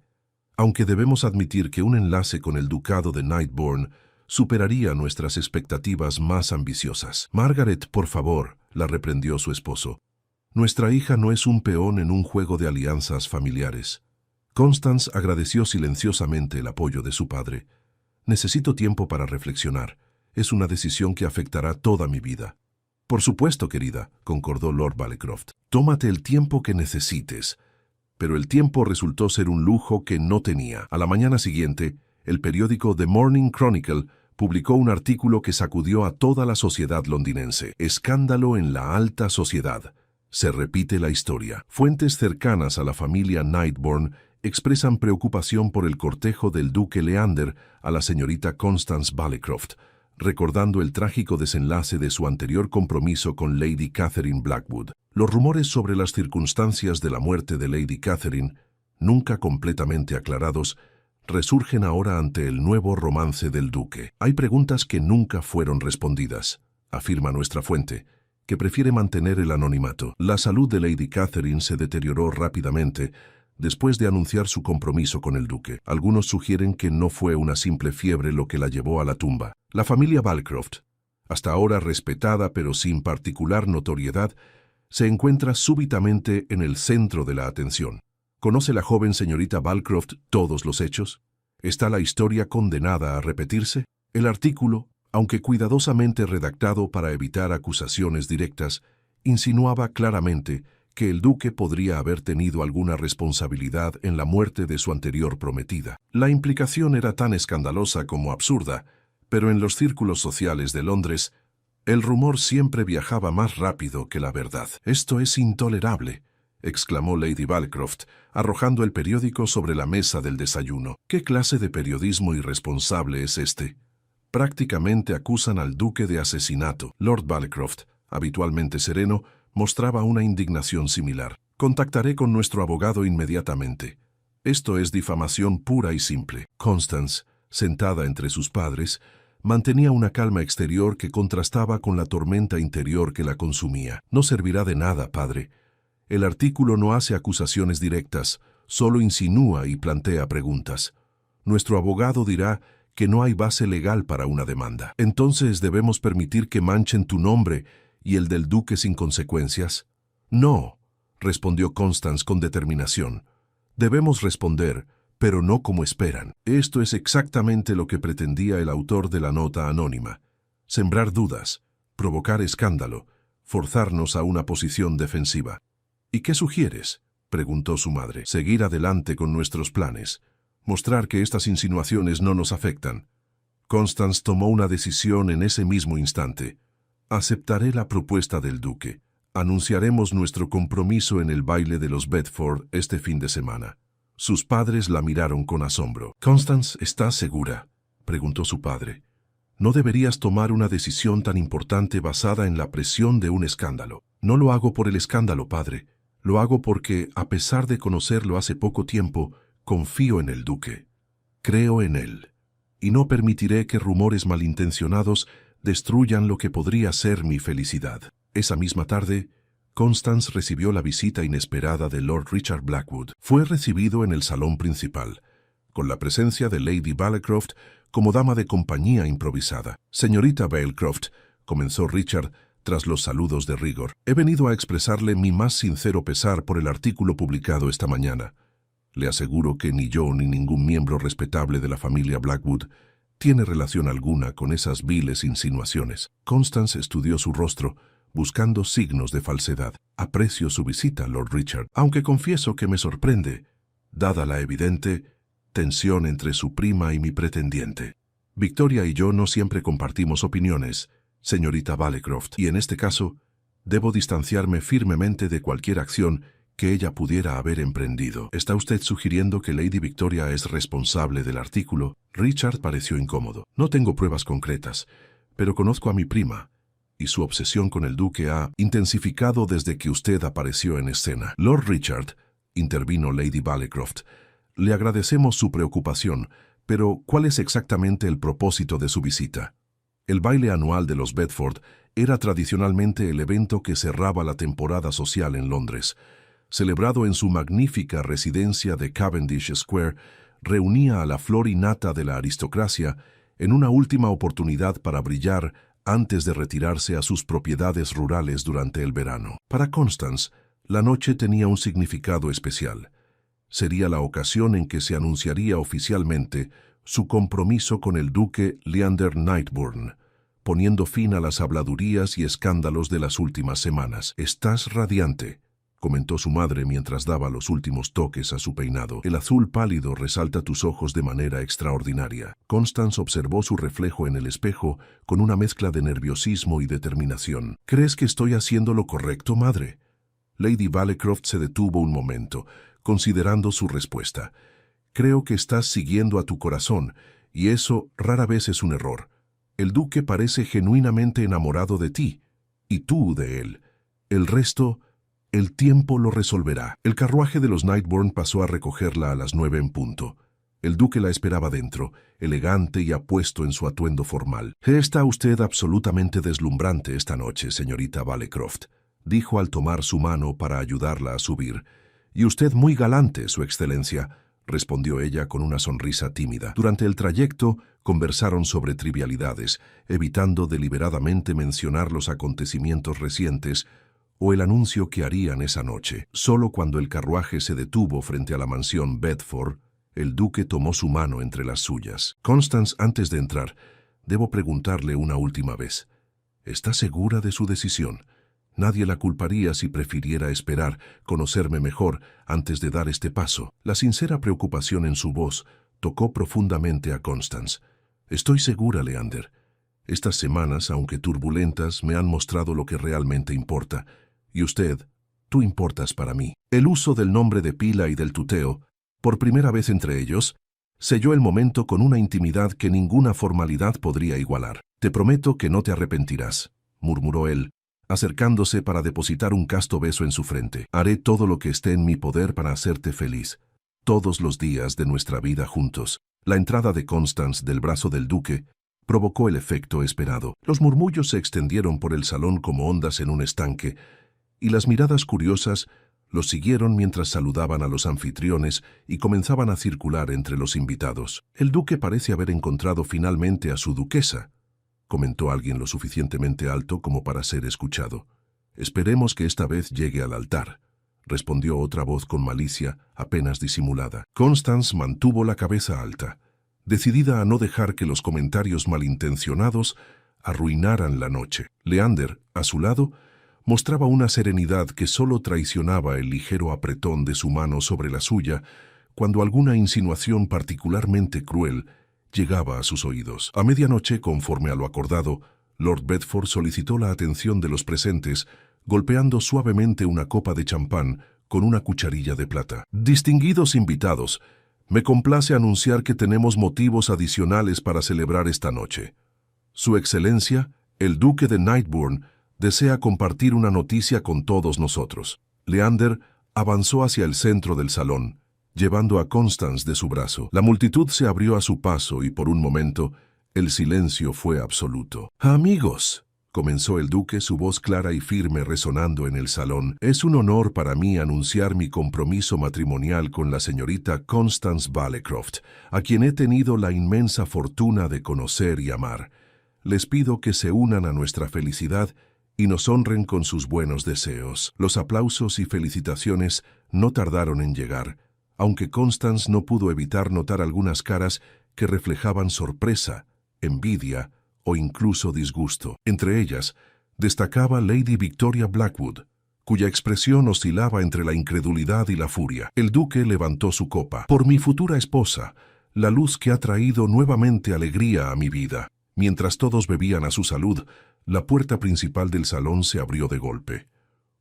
«Aunque debemos admitir que un enlace con el ducado de Nightbourne superaría nuestras expectativas más ambiciosas». «Margaret, por favor», la reprendió su esposo. «Nuestra hija no es un peón en un juego de alianzas familiares». Constance agradeció silenciosamente el apoyo de su padre. «Necesito tiempo para reflexionar. Es una decisión que afectará toda mi vida». «Por supuesto, querida», concordó Lord Balecroft. «Tómate el tiempo que necesites». Pero el tiempo resultó ser un lujo que no tenía. A la mañana siguiente, el periódico The Morning Chronicle publicó un artículo que sacudió a toda la sociedad londinense. «Escándalo en la alta sociedad. Se repite la historia». Fuentes cercanas a la familia Nightbourne expresan preocupación por el cortejo del duque Leander a la señorita Constance Balecroft, recordando el trágico desenlace de su anterior compromiso con Lady Catherine Blackwood. Los rumores sobre las circunstancias de la muerte de Lady Catherine, nunca completamente aclarados, resurgen ahora ante el nuevo romance del duque. «Hay preguntas que nunca fueron respondidas», afirma nuestra fuente, que prefiere mantener el anonimato. La salud de Lady Catherine se deterioró rápidamente después de anunciar su compromiso con el duque. Algunos sugieren que no fue una simple fiebre lo que la llevó a la tumba. La familia Balecroft, hasta ahora respetada pero sin particular notoriedad, se encuentra súbitamente en el centro de la atención. ¿Conoce la joven señorita Balecroft todos los hechos? ¿Está la historia condenada a repetirse? El artículo, aunque cuidadosamente redactado para evitar acusaciones directas, insinuaba claramente que el duque podría haber tenido alguna responsabilidad en la muerte de su anterior prometida. La implicación era tan escandalosa como absurda, pero en los círculos sociales de Londres, el rumor siempre viajaba más rápido que la verdad. «Esto es intolerable», exclamó Lady Balecroft, arrojando el periódico sobre la mesa del desayuno. «¿Qué clase de periodismo irresponsable es este? Prácticamente acusan al duque de asesinato». Lord Balecroft, habitualmente sereno, mostraba una indignación similar. «Contactaré con nuestro abogado inmediatamente». Esto es difamación pura y simple. Constance, sentada entre sus padres, mantenía una calma exterior que contrastaba con la tormenta interior que la consumía. No servirá de nada, padre. El artículo no hace acusaciones directas, solo insinúa y plantea preguntas. Nuestro abogado dirá que no hay base legal para una demanda. Entonces, ¿debemos permitir que manchen tu nombre y el del duque sin consecuencias? No, respondió Constance con determinación. Debemos responder, pero no como esperan. Esto es exactamente lo que pretendía el autor de la nota anónima. Sembrar dudas, provocar escándalo, forzarnos a una posición defensiva. ¿Y qué sugieres?, preguntó su madre. Seguir adelante con nuestros planes. Mostrar que estas insinuaciones no nos afectan. Constance tomó una decisión en ese mismo instante. Aceptaré la propuesta del duque. Anunciaremos nuestro compromiso en el baile de los Bedford este fin de semana. Sus padres la miraron con asombro. «Constance, ¿estás segura?», preguntó su padre. «No deberías tomar una decisión tan importante basada en la presión de un escándalo». «No lo hago por el escándalo, padre. Lo hago porque, a pesar de conocerlo hace poco tiempo, confío en el duque. Creo en él. Y no permitiré que rumores malintencionados destruyan lo que podría ser mi felicidad». Esa misma tarde, Constance recibió la visita inesperada de Lord Richard Blackwood. Fue recibido en el salón principal, con la presencia de Lady Balecroft como dama de compañía improvisada. «Señorita Balecroft», comenzó Richard tras los saludos de rigor, «he venido a expresarle mi más sincero pesar por el artículo publicado esta mañana. Le aseguro que ni yo ni ningún miembro respetable de la familia Blackwood tiene relación alguna con esas viles insinuaciones». Constance estudió su rostro, buscando signos de falsedad. «Aprecio su visita, Lord Richard, aunque confieso que me sorprende, dada la evidente tensión entre su prima y mi pretendiente. Victoria y yo no siempre compartimos opiniones, señorita Balecroft, y en este caso, debo distanciarme firmemente de cualquier acción que ella pudiera haber emprendido». «¿Está usted sugiriendo que Lady Victoria es responsable del artículo?». Richard pareció incómodo. «No tengo pruebas concretas, pero conozco a mi prima, y su obsesión con el duque ha intensificado desde que usted apareció en escena». «Lord Richard», intervino Lady Balecroft, «le agradecemos su preocupación, pero ¿cuál es exactamente el propósito de su visita?». El baile anual de los Bedford era tradicionalmente el evento que cerraba la temporada social en Londres. Celebrado en su magnífica residencia de Cavendish Square, reunía a la flor y nata de la aristocracia en una última oportunidad para brillar antes de retirarse a sus propiedades rurales durante el verano. Para Constance, la noche tenía un significado especial. Sería la ocasión en que se anunciaría oficialmente su compromiso con el duque Leander Knightburn, poniendo fin a las habladurías y escándalos de las últimas semanas. «Estás radiante», comentó su madre mientras daba los últimos toques a su peinado. «El azul pálido resalta tus ojos de manera extraordinaria». Constance observó su reflejo en el espejo con una mezcla de nerviosismo y determinación. «¿Crees que estoy haciendo lo correcto, madre?». Lady Balecroft se detuvo un momento, considerando su respuesta. «Creo que estás siguiendo a tu corazón, y eso rara vez es un error. El duque parece genuinamente enamorado de ti, y tú de él. El resto, el tiempo lo resolverá». El carruaje de los Knightburn pasó a recogerla a las 9 en punto. El duque la esperaba dentro, elegante y apuesto en su atuendo formal. «Está usted absolutamente deslumbrante esta noche, señorita Balecroft», dijo al tomar su mano para ayudarla a subir. «Y usted muy galante, su excelencia», respondió ella con una sonrisa tímida. Durante el trayecto conversaron sobre trivialidades, evitando deliberadamente mencionar los acontecimientos recientes o el anuncio que harían esa noche. Solo cuando el carruaje se detuvo frente a la mansión Bedford, el duque tomó su mano entre las suyas. «Constance, antes de entrar, debo preguntarle una última vez. ¿Está segura de su decisión? Nadie la culparía si prefiriera esperar, conocerme mejor, antes de dar este paso». La sincera preocupación en su voz tocó profundamente a Constance. «Estoy segura, Leander. Estas semanas, aunque turbulentas, me han mostrado lo que realmente importa. Y usted, tú importas para mí». El uso del nombre de pila y del tuteo, por primera vez entre ellos, selló el momento con una intimidad que ninguna formalidad podría igualar. «Te prometo que no te arrepentirás», murmuró él, acercándose para depositar un casto beso en su frente. «Haré todo lo que esté en mi poder para hacerte feliz». todos los días de nuestra vida juntos. La entrada de Constance del brazo del duque provocó el efecto esperado. Los murmullos se extendieron por el salón como ondas en un estanque, y las miradas curiosas los siguieron mientras saludaban a los anfitriones y comenzaban a circular entre los invitados. «El duque parece haber encontrado finalmente a su duquesa», comentó alguien lo suficientemente alto como para ser escuchado. «Esperemos que esta vez llegue al altar», respondió otra voz con malicia apenas disimulada. Constance mantuvo la cabeza alta, decidida a no dejar que los comentarios malintencionados arruinaran la noche. Leander, a su lado, mostraba una serenidad que solo traicionaba el ligero apretón de su mano sobre la suya cuando alguna insinuación particularmente cruel llegaba a sus oídos. A medianoche, conforme a lo acordado, Lord Bedford solicitó la atención de los presentes, golpeando suavemente una copa de champán con una cucharilla de plata. «Distinguidos invitados, me complace anunciar que tenemos motivos adicionales para celebrar esta noche. Su Excelencia, el Duque de Nightbourne, desea compartir una noticia con todos nosotros». Leander avanzó hacia el centro del salón, llevando a Constance de su brazo. La multitud se abrió a su paso y por un momento el silencio fue absoluto. «Amigos», comenzó el duque, su voz clara y firme resonando en el salón, «es un honor para mí anunciar mi compromiso matrimonial con la señorita Constance Vallecroft, a quien he tenido la inmensa fortuna de conocer y amar. Les pido que se unan a nuestra felicidad y nos honren con sus buenos deseos». Los aplausos y felicitaciones no tardaron en llegar, aunque Constance no pudo evitar notar algunas caras que reflejaban sorpresa, envidia o incluso disgusto. Entre ellas, destacaba Lady Victoria Blackwood, cuya expresión oscilaba entre la incredulidad y la furia. El duque levantó su copa. «Por mi futura esposa, la luz que ha traído nuevamente alegría a mi vida». Mientras todos bebían a su salud, la puerta principal del salón se abrió de golpe.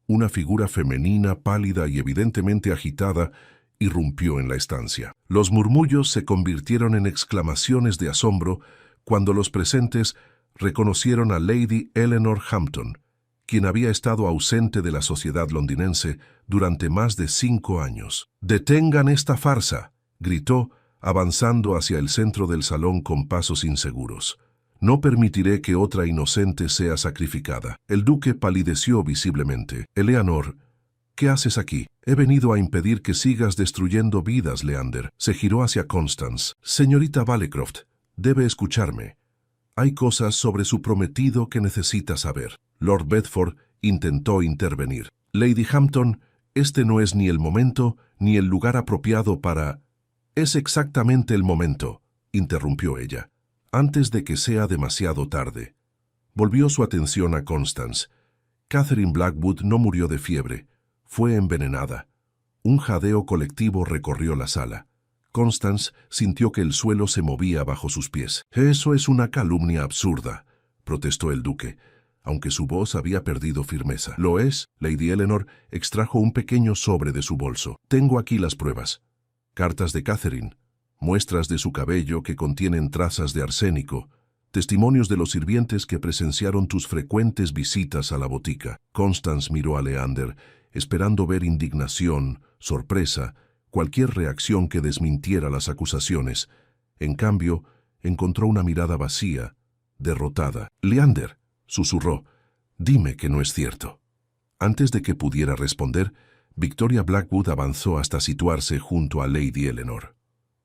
Una figura femenina, pálida y evidentemente agitada, irrumpió en la estancia. Los murmullos se convirtieron en exclamaciones de asombro cuando los presentes reconocieron a Lady Eleanor Hampton, quien había estado ausente de la sociedad londinense durante más de 5 años. «¡Detengan esta farsa!», gritó, avanzando hacia el centro del salón con pasos inseguros. «No permitiré que otra inocente sea sacrificada». El duque palideció visiblemente. «Eleanor, ¿qué haces aquí? He venido a impedir que sigas destruyendo vidas, Leander». Se giró hacia Constance. «Señorita Vallecroft, debe escucharme. Hay cosas sobre su prometido que necesita saber». Lord Bedford intentó intervenir. «Lady Hampton, este no es ni el momento ni el lugar apropiado para...». «Es exactamente el momento», interrumpió ella, «antes de que sea demasiado tarde». Volvió su atención a Constance. «Catherine Blackwood no murió de fiebre. Fue envenenada». Un jadeo colectivo recorrió la sala. Constance sintió que el suelo se movía bajo sus pies. «Eso es una calumnia absurda», protestó el duque, aunque su voz había perdido firmeza. «Lo es». Lady Eleanor extrajo un pequeño sobre de su bolso. «Tengo aquí las pruebas. Cartas de Catherine, muestras de su cabello que contienen trazas de arsénico, testimonios de los sirvientes que presenciaron tus frecuentes visitas a la botica». Constance miró a Leander, esperando ver indignación, sorpresa, cualquier reacción que desmintiera las acusaciones. En cambio, encontró una mirada vacía, derrotada. «Leander», susurró, «dime que no es cierto». Antes de que pudiera responder, Victoria Blackwood avanzó hasta situarse junto a Lady Eleanor.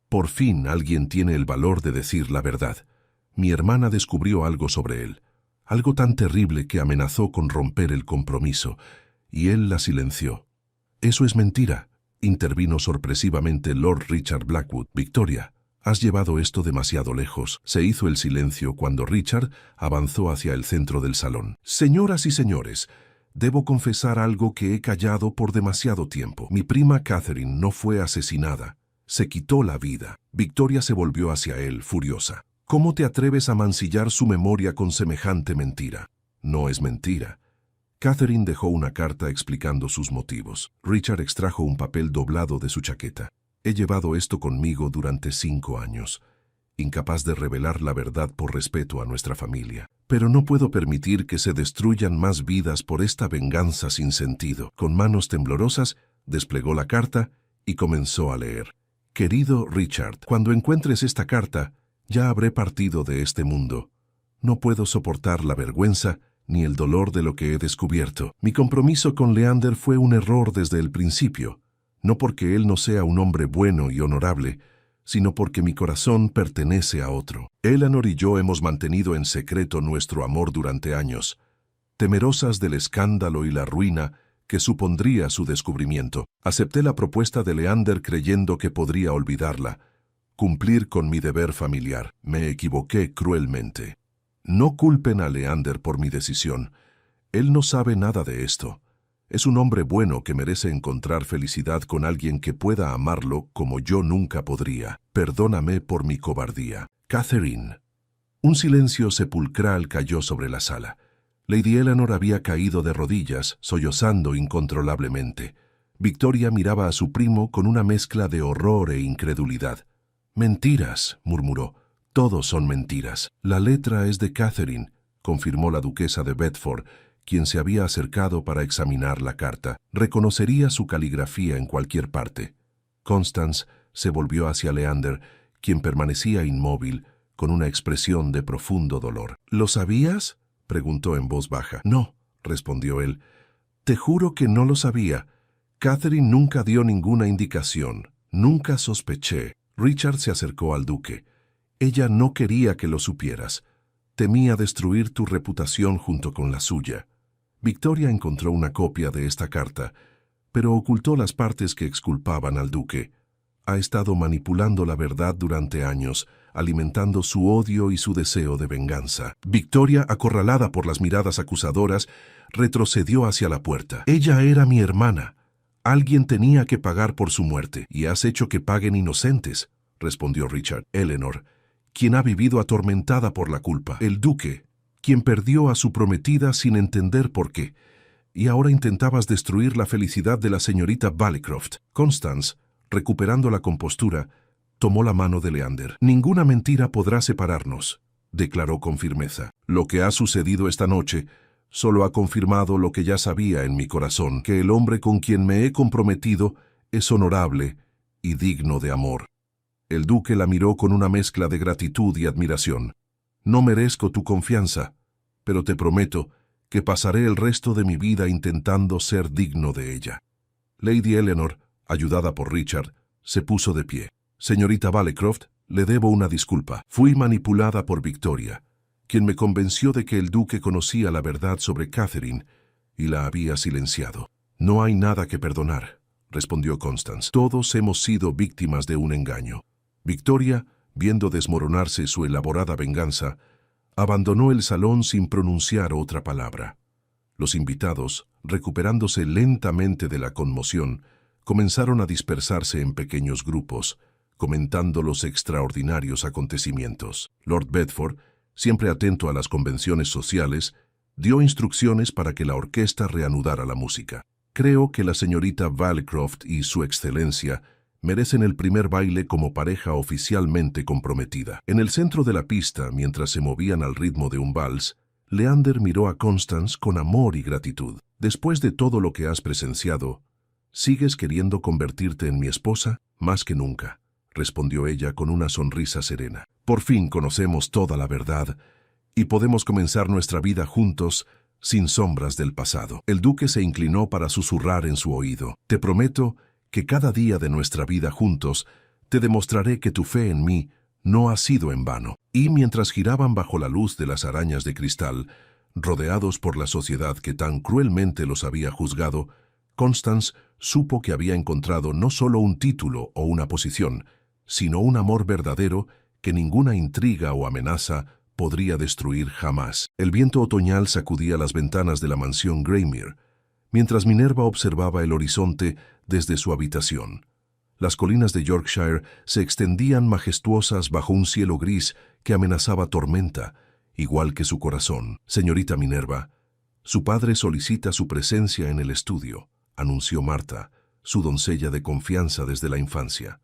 «Por fin alguien tiene el valor de decir la verdad. Mi hermana descubrió algo sobre él, algo tan terrible que amenazó con romper el compromiso, y él la silenció». «Eso es mentira», intervino sorpresivamente Lord Richard Blackwood. «Victoria, has llevado esto demasiado lejos». Se hizo el silencio cuando Richard avanzó hacia el centro del salón. «Señoras y señores, debo confesar algo que he callado por demasiado tiempo. Mi prima Catherine no fue asesinada. Se quitó la vida». Victoria se volvió hacia él, furiosa. «¿Cómo te atreves a mancillar su memoria con semejante mentira?» «No es mentira». Catherine dejó una carta explicando sus motivos. Richard extrajo un papel doblado de su chaqueta. «He llevado esto conmigo durante 5 años, incapaz de revelar la verdad por respeto a nuestra familia. Pero no puedo permitir que se destruyan más vidas por esta venganza sin sentido». Con manos temblorosas, desplegó la carta y comenzó a leer. Querido Richard, cuando encuentres esta carta, ya habré partido de este mundo. No puedo soportar la vergüenza ni el dolor de lo que he descubierto. Mi compromiso con Leander fue un error desde el principio, no porque él no sea un hombre bueno y honorable, sino porque mi corazón pertenece a otro. Eleanor y yo hemos mantenido en secreto nuestro amor durante años, temerosas del escándalo y la ruina que supondría su descubrimiento. Acepté la propuesta de Leander creyendo que podría olvidarla, cumplir con mi deber familiar. Me equivoqué cruelmente. No culpen a Leander por mi decisión. Él no sabe nada de esto. Es un hombre bueno que merece encontrar felicidad con alguien que pueda amarlo como yo nunca podría. Perdóname por mi cobardía. Catherine. Un silencio sepulcral cayó sobre la sala. Lady Eleanor había caído de rodillas, sollozando incontrolablemente. Victoria miraba a su primo con una mezcla de horror e incredulidad. «Mentiras», murmuró. «Todos son mentiras». «La letra es de Catherine», confirmó la duquesa de Bedford, quien se había acercado para examinar la carta. Reconocería su caligrafía en cualquier parte. Constance se volvió hacia Leander, quien permanecía inmóvil, con una expresión de profundo dolor. «¿Lo sabías?», preguntó en voz baja. «No», respondió él. «Te juro que no lo sabía. Catherine nunca dio ninguna indicación. Nunca sospeché». Richard se acercó al duque. «Ella no quería que lo supieras. Temía destruir tu reputación junto con la suya». Victoria encontró una copia de esta carta, pero ocultó las partes que exculpaban al duque. Ha estado manipulando la verdad durante años, alimentando su odio y su deseo de venganza. Victoria, acorralada por las miradas acusadoras, retrocedió hacia la puerta. «Ella era mi hermana. Alguien tenía que pagar por su muerte, y has hecho que paguen inocentes», respondió Richard. «Eleanor, quien ha vivido atormentada por la culpa. El duque, quien perdió a su prometida sin entender por qué. Y ahora intentabas destruir la felicidad de la señorita Balicroft». Constance, recuperando la compostura, tomó la mano de Leander. «Ninguna mentira podrá separarnos», declaró con firmeza. «Lo que ha sucedido esta noche solo ha confirmado lo que ya sabía en mi corazón, que el hombre con quien me he comprometido es honorable y digno de amor». El duque la miró con una mezcla de gratitud y admiración. «No merezco tu confianza, pero te prometo que pasaré el resto de mi vida intentando ser digno de ella». Lady Eleanor, ayudada por Richard, se puso de pie. «Señorita Balicroft, le debo una disculpa. Fui manipulada por Victoria, quien me convenció de que el duque conocía la verdad sobre Catherine y la había silenciado». «No hay nada que perdonar», respondió Constance. «Todos hemos sido víctimas de un engaño». Victoria, viendo desmoronarse su elaborada venganza, abandonó el salón sin pronunciar otra palabra. Los invitados, recuperándose lentamente de la conmoción, comenzaron a dispersarse en pequeños grupos, comentando los extraordinarios acontecimientos. Lord Bedford, siempre atento a las convenciones sociales, dio instrucciones para que la orquesta reanudara la música. «Creo que la señorita Balicroft y su excelencia merecen el primer baile como pareja oficialmente comprometida». En el centro de la pista, mientras se movían al ritmo de un vals, Leander miró a Constance con amor y gratitud. «Después de todo lo que has presenciado, ¿sigues queriendo convertirte en mi esposa?» «Más que nunca», respondió ella con una sonrisa serena. «Por fin conocemos toda la verdad y podemos comenzar nuestra vida juntos sin sombras del pasado». El duque se inclinó para susurrar en su oído. «Te prometo que cada día de nuestra vida juntos te demostraré que tu fe en mí no ha sido en vano». Y mientras giraban bajo la luz de las arañas de cristal, rodeados por la sociedad que tan cruelmente los había juzgado, Constance supo que había encontrado no solo un título o una posición, sino un amor verdadero que ninguna intriga o amenaza podría destruir jamás. El viento otoñal sacudía las ventanas de la mansión Greymere, mientras Minerva observaba el horizonte desde su habitación. Las colinas de Yorkshire se extendían majestuosas bajo un cielo gris que amenazaba tormenta, igual que su corazón. «Señorita Minerva, su padre solicita su presencia en el estudio», anunció Marta, su doncella de confianza desde la infancia.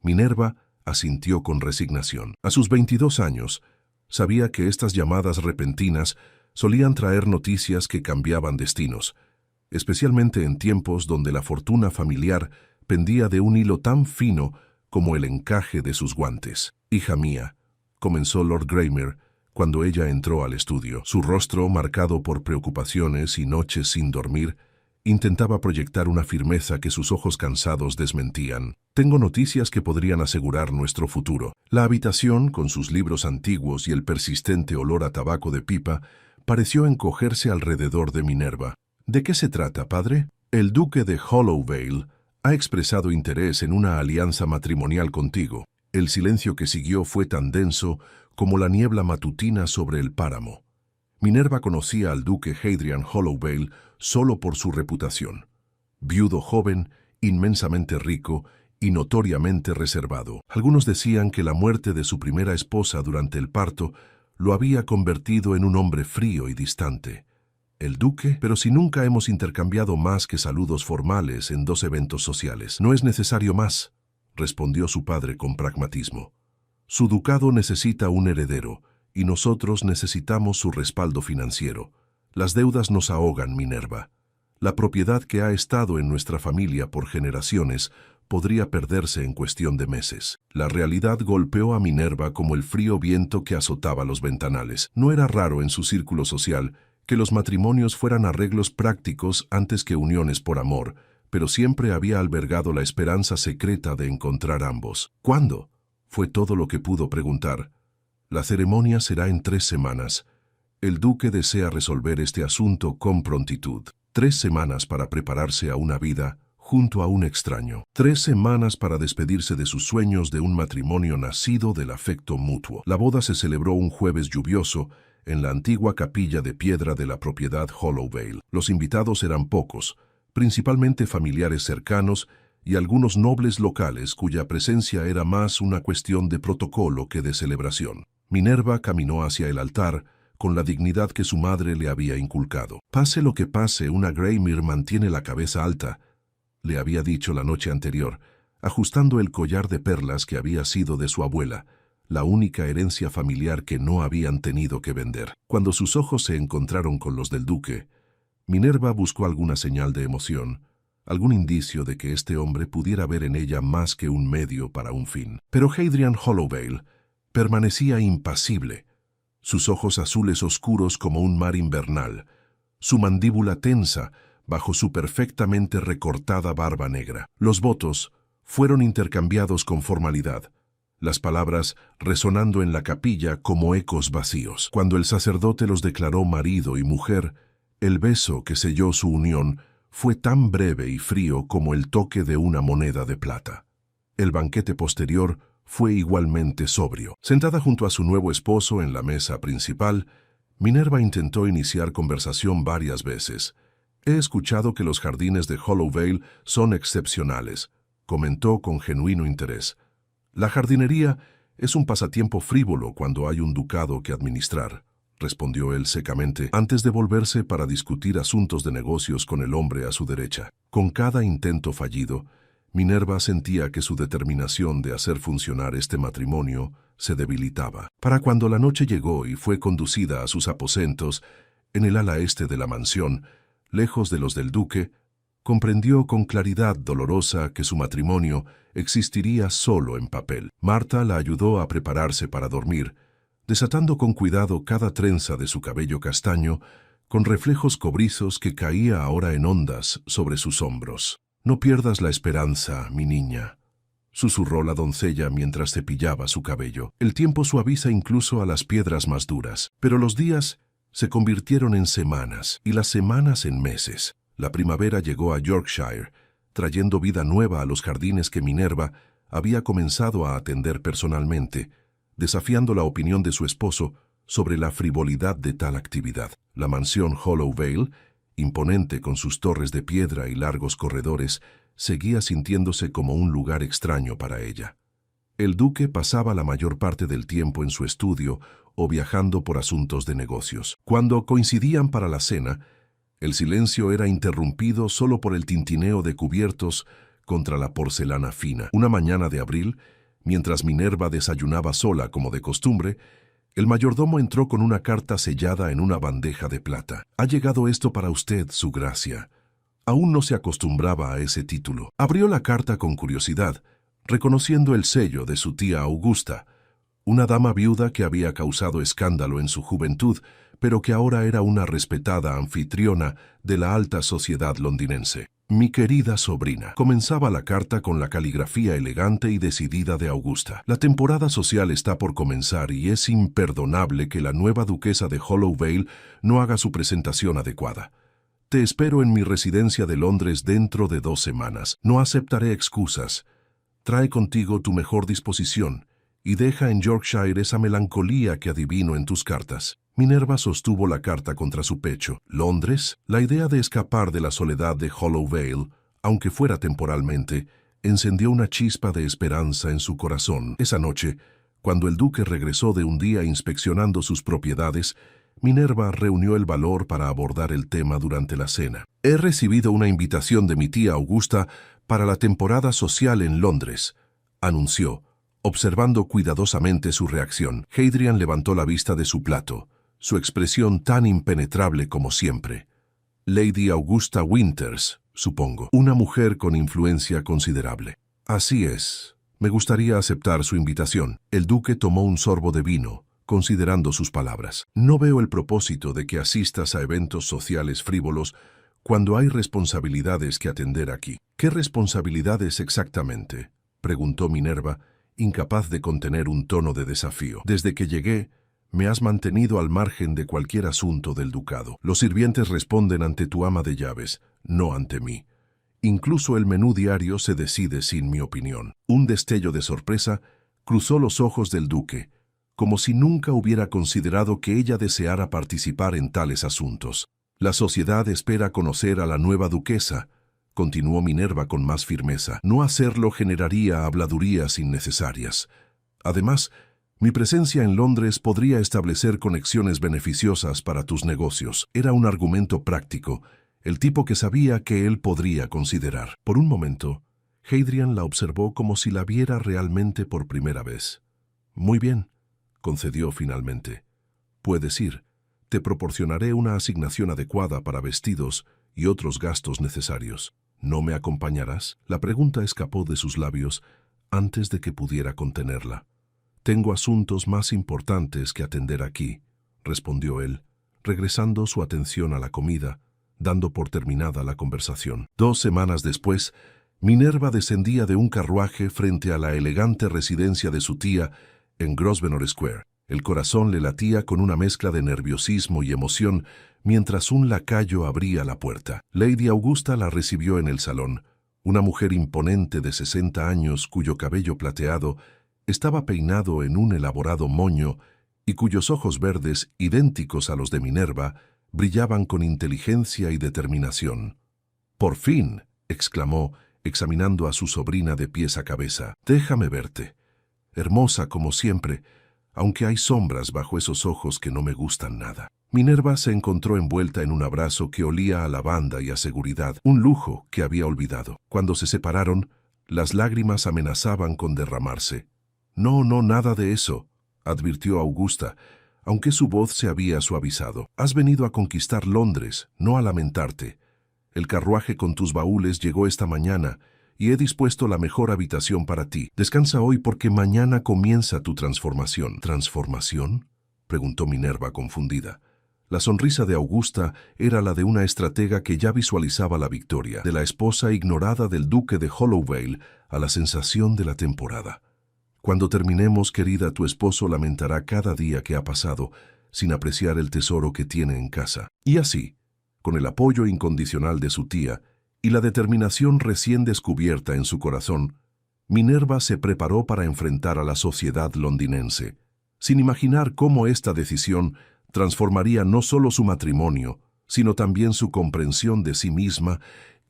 Minerva asintió con resignación. A sus 22 años, sabía que estas llamadas repentinas solían traer noticias que cambiaban destinos, especialmente en tiempos donde la fortuna familiar pendía de un hilo tan fino como el encaje de sus guantes. «Hija mía», comenzó Lord Greymer cuando ella entró al estudio. Su rostro, marcado por preocupaciones y noches sin dormir, intentaba proyectar una firmeza que sus ojos cansados desmentían. «Tengo noticias que podrían asegurar nuestro futuro». La habitación, con sus libros antiguos y el persistente olor a tabaco de pipa, pareció encogerse alrededor de Minerva. «¿De qué se trata, padre?» «El duque de Hollowvale ha expresado interés en una alianza matrimonial contigo». El silencio que siguió fue tan denso como la niebla matutina sobre el páramo. Minerva conocía al duque Hadrian Hollowvale solo por su reputación. Viudo joven, inmensamente rico y notoriamente reservado. Algunos decían que la muerte de su primera esposa durante el parto lo había convertido en un hombre frío y distante. «¿El duque? Pero si nunca hemos intercambiado más que saludos formales en 2 eventos sociales». «No es necesario más», respondió su padre con pragmatismo. «Su ducado necesita un heredero, y nosotros necesitamos su respaldo financiero. Las deudas nos ahogan, Minerva. La propiedad que ha estado en nuestra familia por generaciones podría perderse en cuestión de meses». La realidad golpeó a Minerva como el frío viento que azotaba los ventanales. No era raro en su círculo social que los matrimonios fueran arreglos prácticos antes que uniones por amor, pero siempre había albergado la esperanza secreta de encontrar ambos. «¿Cuándo?», fue todo lo que pudo preguntar. «La ceremonia será en 3 semanas. El duque desea resolver este asunto con prontitud». 3 semanas para prepararse a una vida junto a un extraño. 3 semanas para despedirse de sus sueños de un matrimonio nacido del afecto mutuo. La boda se celebró un jueves lluvioso en la antigua capilla de piedra de la propiedad Hollowvale. Los invitados eran pocos, principalmente familiares cercanos y algunos nobles locales cuya presencia era más una cuestión de protocolo que de celebración. Minerva caminó hacia el altar con la dignidad que su madre le había inculcado. «Pase lo que pase, una Greymer mantiene la cabeza alta», le había dicho la noche anterior, ajustando el collar de perlas que había sido de su abuela, la única herencia familiar que no habían tenido que vender. Cuando sus ojos se encontraron con los del duque, Minerva buscó alguna señal de emoción, algún indicio de que este hombre pudiera ver en ella más que un medio para un fin. Pero Hadrian Hollowvale permanecía impasible, sus ojos azules oscuros como un mar invernal, su mandíbula tensa bajo su perfectamente recortada barba negra. Los votos fueron intercambiados con formalidad, las palabras resonando en la capilla como ecos vacíos. Cuando el sacerdote los declaró marido y mujer, el beso que selló su unión fue tan breve y frío como el toque de una moneda de plata. El banquete posterior fue igualmente sobrio. Sentada junto a su nuevo esposo en la mesa principal, Minerva intentó iniciar conversación varias veces. «He escuchado que los jardines de Hollowvale son excepcionales», comentó con genuino interés. «La jardinería es un pasatiempo frívolo cuando hay un ducado que administrar», respondió él secamente, antes de volverse para discutir asuntos de negocios con el hombre a su derecha. Con cada intento fallido, Minerva sentía que su determinación de hacer funcionar este matrimonio se debilitaba. Para cuando la noche llegó y fue conducida a sus aposentos, en el ala este de la mansión, lejos de los del duque, comprendió con claridad dolorosa que su matrimonio existiría solo en papel. Marta la ayudó a prepararse para dormir, desatando con cuidado cada trenza de su cabello castaño, con reflejos cobrizos que caía ahora en ondas sobre sus hombros. «No pierdas la esperanza, mi niña», susurró la doncella mientras cepillaba su cabello. «El tiempo suaviza incluso a las piedras más duras». Pero los días se convirtieron en semanas y las semanas en meses. La primavera llegó a Yorkshire, trayendo vida nueva a los jardines que Minerva había comenzado a atender personalmente, desafiando la opinión de su esposo sobre la frivolidad de tal actividad. La mansión Hollowvale, imponente con sus torres de piedra y largos corredores, seguía sintiéndose como un lugar extraño para ella. El duque pasaba la mayor parte del tiempo en su estudio o viajando por asuntos de negocios. Cuando coincidían para la cena, el silencio era interrumpido solo por el tintineo de cubiertos contra la porcelana fina. Una mañana de abril, mientras Minerva desayunaba sola como de costumbre, el mayordomo entró con una carta sellada en una bandeja de plata. «Ha llegado esto para usted, su gracia». Aún no se acostumbraba a ese título. Abrió la carta con curiosidad, reconociendo el sello de su tía Augusta, una dama viuda que había causado escándalo en su juventud, pero que ahora era una respetada anfitriona de la alta sociedad londinense. Mi querida sobrina. Comenzaba la carta con la caligrafía elegante y decidida de Augusta. La temporada social está por comenzar y es imperdonable que la nueva duquesa de Hollowvale no haga su presentación adecuada. Te espero en mi residencia de Londres dentro de 2 semanas. No aceptaré excusas. Trae contigo tu mejor disposición y deja en Yorkshire esa melancolía que adivino en tus cartas. Minerva sostuvo la carta contra su pecho. ¿Londres? La idea de escapar de la soledad de Hollowvale, aunque fuera temporalmente, encendió una chispa de esperanza en su corazón. Esa noche, cuando el duque regresó de un día inspeccionando sus propiedades, Minerva reunió el valor para abordar el tema durante la cena. He recibido una invitación de mi tía Augusta para la temporada social en Londres, anunció, observando cuidadosamente su reacción. Hadrian levantó la vista de su plato, su expresión tan impenetrable como siempre. Lady Augusta Winters, supongo, una mujer con influencia considerable. Así es. Me gustaría aceptar su invitación. El duque tomó un sorbo de vino, considerando sus palabras. No veo el propósito de que asistas a eventos sociales frívolos cuando hay responsabilidades que atender aquí. ¿Qué responsabilidades exactamente?, preguntó Minerva, incapaz de contener un tono de desafío. Desde que llegué, me has mantenido al margen de cualquier asunto del ducado. Los sirvientes responden ante tu ama de llaves, no ante mí. Incluso el menú diario se decide sin mi opinión. Un destello de sorpresa cruzó los ojos del duque, como si nunca hubiera considerado que ella deseara participar en tales asuntos. La sociedad espera conocer a la nueva duquesa, continuó Minerva con más firmeza. No hacerlo generaría habladurías innecesarias. Además, mi presencia en Londres podría establecer conexiones beneficiosas para tus negocios. Era un argumento práctico, el tipo que sabía que él podría considerar. Por un momento, Hadrian la observó como si la viera realmente por primera vez. Muy bien, concedió finalmente. Puedes ir. Te proporcionaré una asignación adecuada para vestidos y otros gastos necesarios. ¿No me acompañarás? La pregunta escapó de sus labios antes de que pudiera contenerla. Tengo asuntos más importantes que atender aquí, respondió él, regresando su atención a la comida, dando por terminada la conversación. 2 semanas después, Minerva descendía de un carruaje frente a la elegante residencia de su tía en Grosvenor Square. El corazón le latía con una mezcla de nerviosismo y emoción mientras un lacayo abría la puerta. Lady Augusta la recibió en el salón, una mujer imponente de 60 años cuyo cabello plateado estaba peinado en un elaborado moño y cuyos ojos verdes, idénticos a los de Minerva, brillaban con inteligencia y determinación. «Por fin», exclamó, examinando a su sobrina de pies a cabeza. «Déjame verte. Hermosa como siempre, aunque hay sombras bajo esos ojos que no me gustan nada». Minerva se encontró envuelta en un abrazo que olía a lavanda y a seguridad, un lujo que había olvidado. Cuando se separaron, las lágrimas amenazaban con derramarse. «No, nada de eso», advirtió Augusta, aunque su voz se había suavizado. «Has venido a conquistar Londres, no a lamentarte. El carruaje con tus baúles llegó esta mañana y he dispuesto la mejor habitación para ti. Descansa hoy porque mañana comienza tu transformación». «¿Transformación?», preguntó Minerva confundida. La sonrisa de Augusta era la de una estratega que ya visualizaba la victoria, de la esposa ignorada del duque de Hollowvale a la sensación de la temporada. «Cuando terminemos, querida, tu esposo lamentará cada día que ha pasado sin apreciar el tesoro que tiene en casa». Y así, con el apoyo incondicional de su tía y la determinación recién descubierta en su corazón, Minerva se preparó para enfrentar a la sociedad londinense, sin imaginar cómo esta decisión transformaría no solo su matrimonio, sino también su comprensión de sí misma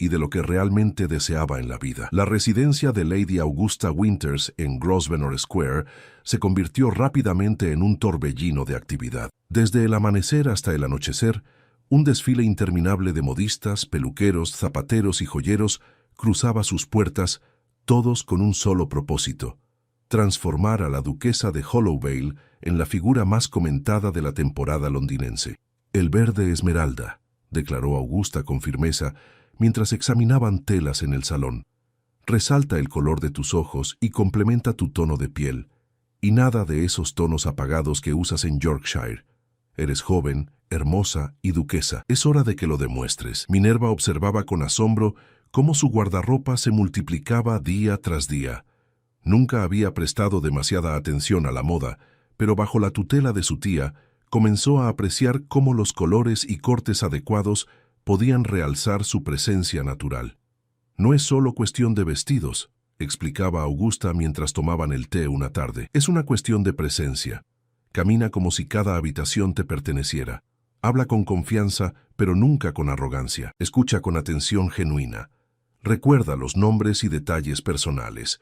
y de lo que realmente deseaba en la vida. La residencia de Lady Augusta Winters en Grosvenor Square se convirtió rápidamente en un torbellino de actividad. Desde el amanecer hasta el anochecer, un desfile interminable de modistas, peluqueros, zapateros y joyeros cruzaba sus puertas, todos con un solo propósito: transformar a la duquesa de Hollowvale en la figura más comentada de la temporada londinense. «El verde esmeralda», declaró Augusta con firmeza, mientras examinaban telas en el salón. Resalta el color de tus ojos y complementa tu tono de piel, y nada de esos tonos apagados que usas en Yorkshire. Eres joven, hermosa y duquesa. Es hora de que lo demuestres. Minerva observaba con asombro cómo su guardarropa se multiplicaba día tras día. Nunca había prestado demasiada atención a la moda, pero bajo la tutela de su tía, comenzó a apreciar cómo los colores y cortes adecuados podían realzar su presencia natural. No es solo cuestión de vestidos, explicaba Augusta mientras tomaban el té una tarde. Es una cuestión de presencia. Camina como si cada habitación te perteneciera. Habla con confianza, pero nunca con arrogancia. Escucha con atención genuina. Recuerda los nombres y detalles personales.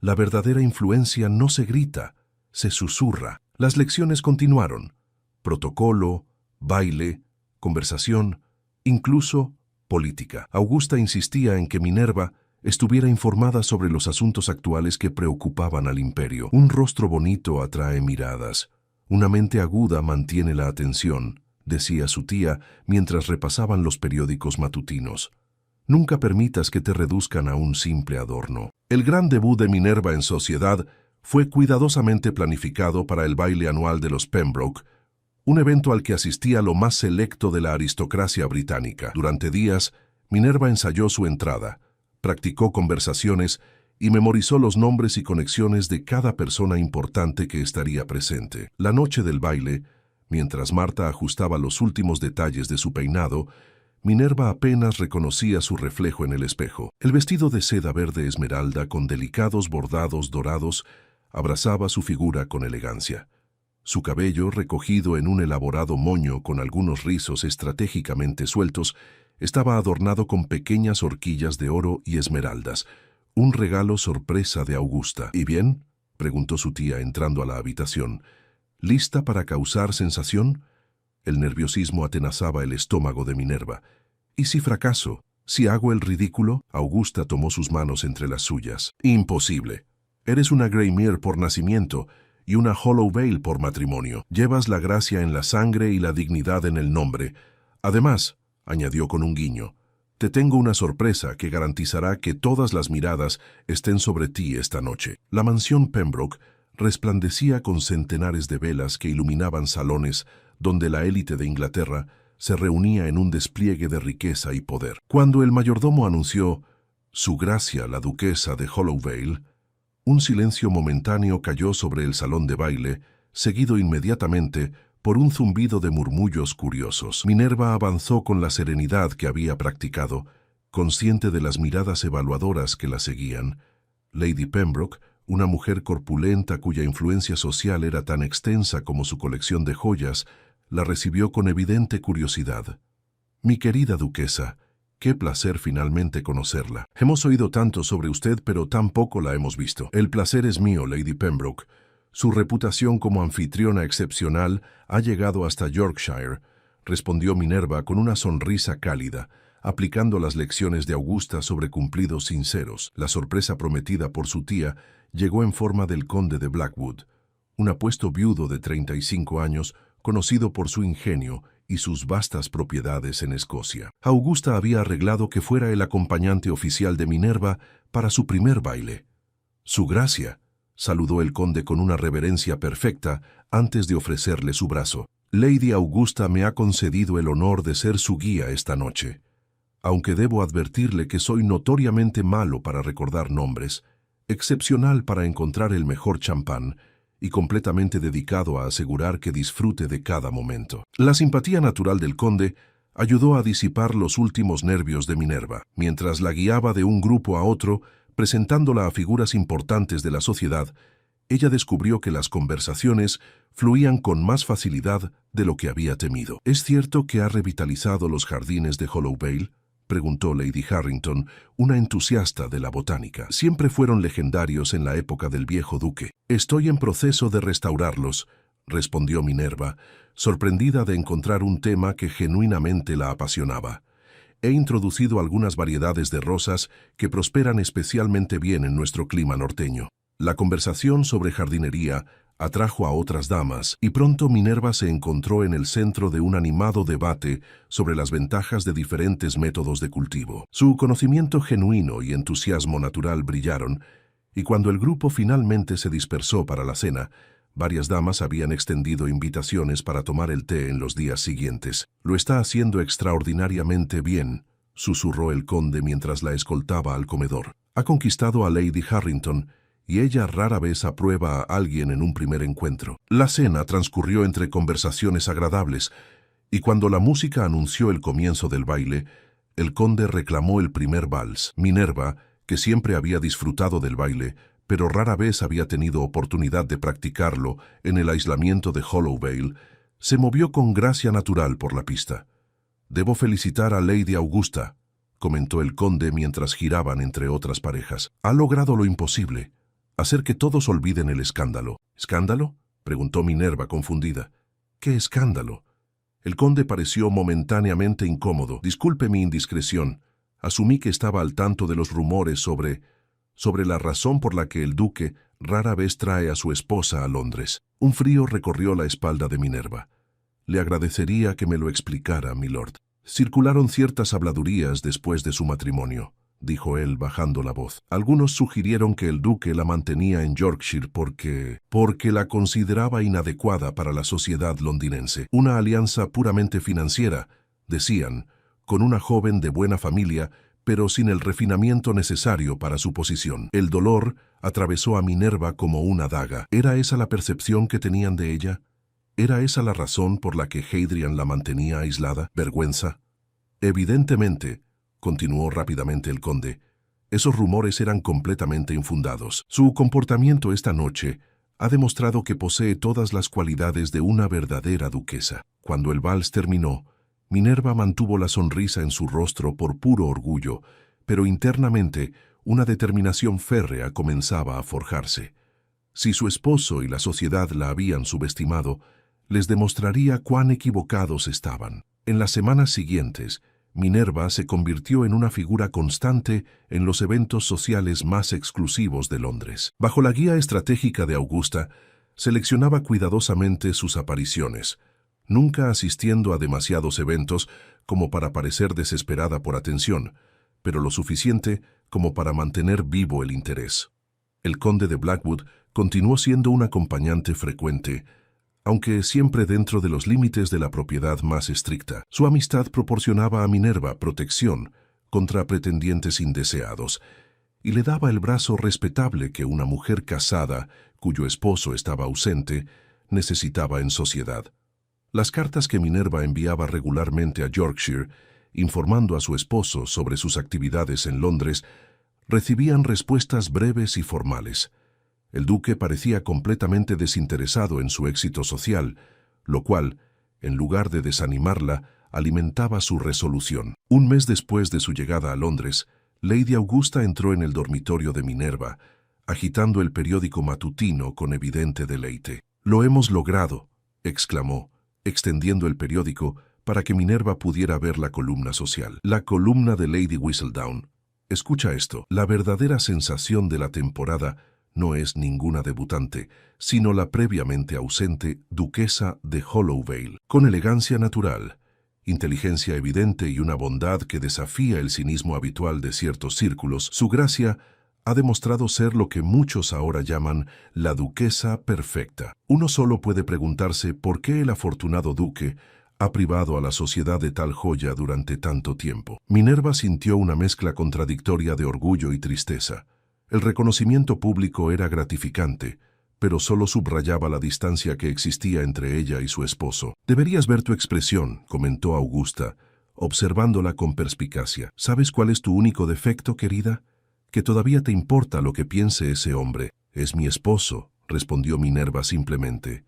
La verdadera influencia no se grita, se susurra. Las lecciones continuaron. Protocolo, baile, conversación, incluso política. Augusta insistía en que Minerva estuviera informada sobre los asuntos actuales que preocupaban al imperio. Un rostro bonito atrae miradas. Una mente aguda mantiene la atención, decía su tía mientras repasaban los periódicos matutinos. Nunca permitas que te reduzcan a un simple adorno. El gran debut de Minerva en sociedad fue cuidadosamente planificado para el baile anual de los Pembroke, un evento al que asistía lo más selecto de la aristocracia británica. Durante días, Minerva ensayó su entrada, practicó conversaciones y memorizó los nombres y conexiones de cada persona importante que estaría presente. La noche del baile, mientras Marta ajustaba los últimos detalles de su peinado, Minerva apenas reconocía su reflejo en el espejo. El vestido de seda verde esmeralda con delicados bordados dorados abrazaba su figura con elegancia. Su cabello, recogido en un elaborado moño con algunos rizos estratégicamente sueltos, estaba adornado con pequeñas horquillas de oro y esmeraldas, un regalo sorpresa de Augusta. ¿Y bien?, preguntó su tía entrando a la habitación. ¿Lista para causar sensación? El nerviosismo atenazaba el estómago de Minerva. ¿Y si fracaso? ¿Si hago el ridículo? Augusta tomó sus manos entre las suyas. Imposible. Eres una Greymere por nacimiento y una Hollowvale por matrimonio. Llevas la gracia en la sangre y la dignidad en el nombre. Además, añadió con un guiño, te tengo una sorpresa que garantizará que todas las miradas estén sobre ti esta noche. La mansión Pembroke resplandecía con centenares de velas que iluminaban salones donde la élite de Inglaterra se reunía en un despliegue de riqueza y poder. Cuando el mayordomo anunció «Su Gracia la Duquesa de Hollowvale», un silencio momentáneo cayó sobre el salón de baile, seguido inmediatamente por un zumbido de murmullos curiosos. Minerva avanzó con la serenidad que había practicado, consciente de las miradas evaluadoras que la seguían. Lady Pembroke, una mujer corpulenta cuya influencia social era tan extensa como su colección de joyas, la recibió con evidente curiosidad. «Mi querida duquesa, qué placer finalmente conocerla. Hemos oído tanto sobre usted, pero tan poco la hemos visto». «El placer es mío, Lady Pembroke. Su reputación como anfitriona excepcional ha llegado hasta Yorkshire», respondió Minerva con una sonrisa cálida, aplicando las lecciones de Augusta sobre cumplidos sinceros. La sorpresa prometida por su tía llegó en forma del conde de Blackwood, un apuesto viudo de 35 años, conocido por su ingenio y sus vastas propiedades en Escocia. Augusta había arreglado que fuera el acompañante oficial de Minerva para su primer baile. «Su Gracia», saludó el conde con una reverencia perfecta antes de ofrecerle su brazo. «Lady Augusta me ha concedido el honor de ser su guía esta noche. Aunque debo advertirle que soy notoriamente malo para recordar nombres, excepcional para encontrar el mejor champán y completamente dedicado a asegurar que disfrute de cada momento». La simpatía natural del conde ayudó a disipar los últimos nervios de Minerva. Mientras la guiaba de un grupo a otro, presentándola a figuras importantes de la sociedad, ella descubrió que las conversaciones fluían con más facilidad de lo que había temido. «¿Es cierto que ha revitalizado los jardines de Hollowvale?», preguntó Lady Harrington, una entusiasta de la botánica. «Siempre fueron legendarios en la época del viejo duque. Estoy en proceso de restaurarlos», respondió Minerva, sorprendida de encontrar un tema que genuinamente la apasionaba. «He introducido algunas variedades de rosas que prosperan especialmente bien en nuestro clima norteño». La conversación sobre jardinería atrajo a otras damas, y pronto Minerva se encontró en el centro de un animado debate sobre las ventajas de diferentes métodos de cultivo. Su conocimiento genuino y entusiasmo natural brillaron, y cuando el grupo finalmente se dispersó para la cena, varias damas habían extendido invitaciones para tomar el té en los días siguientes. «Lo está haciendo extraordinariamente bien», susurró el conde mientras la escoltaba al comedor. «Ha conquistado a Lady Harrington, y ella rara vez aprueba a alguien en un primer encuentro». La cena transcurrió entre conversaciones agradables, y cuando la música anunció el comienzo del baile, el conde reclamó el primer vals. Minerva, que siempre había disfrutado del baile, pero rara vez había tenido oportunidad de practicarlo en el aislamiento de Hollowvale, se movió con gracia natural por la pista. «Debo felicitar a Lady Augusta», comentó el conde mientras giraban entre otras parejas. «Ha logrado lo imposible, hacer que todos olviden el escándalo». «¿Escándalo?», preguntó Minerva confundida. «¿Qué escándalo?». El conde pareció momentáneamente incómodo. «Disculpe mi indiscreción. Asumí que estaba al tanto de los rumores sobre la razón por la que el duque rara vez trae a su esposa a Londres». Un frío recorrió la espalda de Minerva. «Le agradecería que me lo explicara, milord». «Circularon ciertas habladurías después de su matrimonio», dijo él bajando la voz. «Algunos sugirieron que el duque la mantenía en Yorkshire porque la consideraba inadecuada para la sociedad londinense. Una alianza puramente financiera, decían, con una joven de buena familia, pero sin el refinamiento necesario para su posición». El dolor atravesó a Minerva como una daga. ¿Era esa la percepción que tenían de ella? ¿Era esa la razón por la que Hadrian la mantenía aislada? ¿Vergüenza? Evidentemente, continuó rápidamente el conde, esos rumores eran completamente infundados. Su comportamiento esta noche ha demostrado que posee todas las cualidades de una verdadera duquesa. Cuando el vals terminó, Minerva mantuvo la sonrisa en su rostro por puro orgullo, pero internamente una determinación férrea comenzaba a forjarse. Si su esposo y la sociedad la habían subestimado, les demostraría cuán equivocados estaban. En las semanas siguientes, Minerva se convirtió en una figura constante en los eventos sociales más exclusivos de Londres. Bajo la guía estratégica de Augusta, seleccionaba cuidadosamente sus apariciones, nunca asistiendo a demasiados eventos como para parecer desesperada por atención, pero lo suficiente como para mantener vivo el interés. El conde de Blackwood continuó siendo un acompañante frecuente, aunque siempre dentro de los límites de la propiedad más estricta. Su amistad proporcionaba a Minerva protección contra pretendientes indeseados, y le daba el brazo respetable que una mujer casada, cuyo esposo estaba ausente, necesitaba en sociedad. Las cartas que Minerva enviaba regularmente a Yorkshire, informando a su esposo sobre sus actividades en Londres, recibían respuestas breves y formales. El duque parecía completamente desinteresado en su éxito social, lo cual, en lugar de desanimarla, alimentaba su resolución. Un mes después de su llegada a Londres, Lady Augusta entró en el dormitorio de Minerva, agitando el periódico matutino con evidente deleite. «Lo hemos logrado», exclamó, extendiendo el periódico para que Minerva pudiera ver la columna social. La columna de Lady Whistledown. Escucha esto. La verdadera sensación de la temporada no es ninguna debutante, sino la previamente ausente duquesa de Hollowvale. Con elegancia natural, inteligencia evidente y una bondad que desafía el cinismo habitual de ciertos círculos, su gracia ha demostrado ser lo que muchos ahora llaman la duquesa perfecta. Uno solo puede preguntarse por qué el afortunado duque ha privado a la sociedad de tal joya durante tanto tiempo. Minerva sintió una mezcla contradictoria de orgullo y tristeza. El reconocimiento público era gratificante, pero solo subrayaba la distancia que existía entre ella y su esposo. «Deberías ver tu expresión», comentó Augusta, observándola con perspicacia. «¿Sabes cuál es tu único defecto, querida? Que todavía te importa lo que piense ese hombre». «Es mi esposo», respondió Minerva simplemente.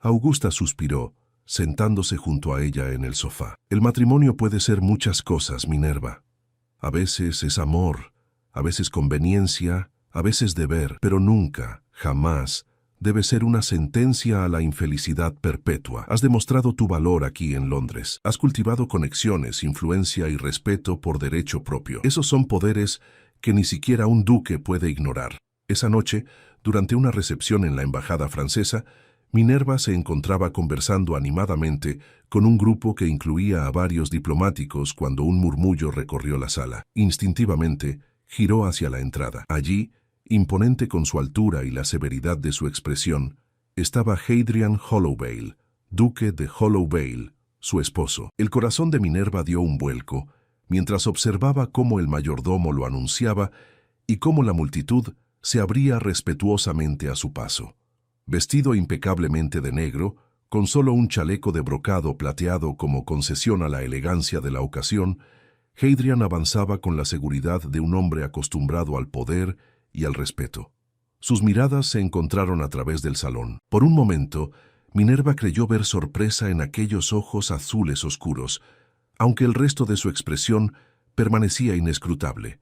Augusta suspiró, sentándose junto a ella en el sofá. «El matrimonio puede ser muchas cosas, Minerva. A veces es amor, a veces conveniencia, a veces deber, pero nunca, jamás, debe ser una sentencia a la infelicidad perpetua. Has demostrado tu valor aquí en Londres. Has cultivado conexiones, influencia y respeto por derecho propio. Esos son poderes que ni siquiera un duque puede ignorar. Esa noche, durante una recepción en la embajada francesa, Minerva se encontraba conversando animadamente con un grupo que incluía a varios diplomáticos cuando un murmullo recorrió la sala. Instintivamente, giró hacia la entrada. Allí, imponente con su altura y la severidad de su expresión, estaba Hadrian Hollowvale, duque de Hollowvale, su esposo. El corazón de Minerva dio un vuelco, mientras observaba cómo el mayordomo lo anunciaba y cómo la multitud se abría respetuosamente a su paso. Vestido impecablemente de negro, con solo un chaleco de brocado plateado como concesión a la elegancia de la ocasión, Hadrian avanzaba con la seguridad de un hombre acostumbrado al poder y al respeto. Sus miradas se encontraron a través del salón. Por un momento, Minerva creyó ver sorpresa en aquellos ojos azules oscuros, aunque el resto de su expresión permanecía inescrutable.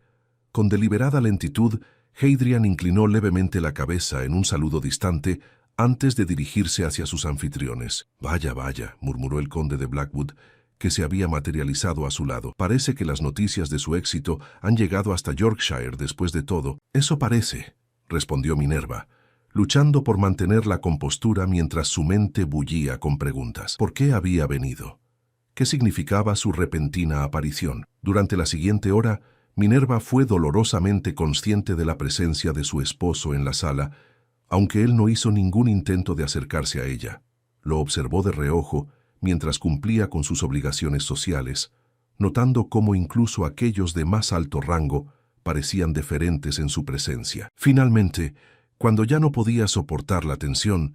Con deliberada lentitud, Hadrian inclinó levemente la cabeza en un saludo distante antes de dirigirse hacia sus anfitriones. «Vaya, vaya», murmuró el conde de Blackwood, que se había materializado a su lado. «Parece que las noticias de su éxito han llegado hasta Yorkshire después de todo». «Eso parece», respondió Minerva, luchando por mantener la compostura mientras su mente bullía con preguntas. ¿Por qué había venido? ¿Qué significaba su repentina aparición? Durante la siguiente hora, Minerva fue dolorosamente consciente de la presencia de su esposo en la sala, aunque él no hizo ningún intento de acercarse a ella. Lo observó de reojo mientras cumplía con sus obligaciones sociales, notando cómo incluso aquellos de más alto rango parecían deferentes en su presencia. Finalmente, cuando ya no podía soportar la tensión,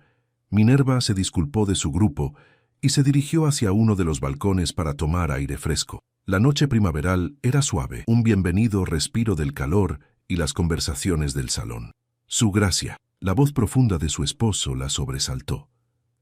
Minerva se disculpó de su grupo y se dirigió hacia uno de los balcones para tomar aire fresco. La noche primaveral era suave, un bienvenido respiro del calor y las conversaciones del salón. Su gracia. La voz profunda de su esposo la sobresaltó.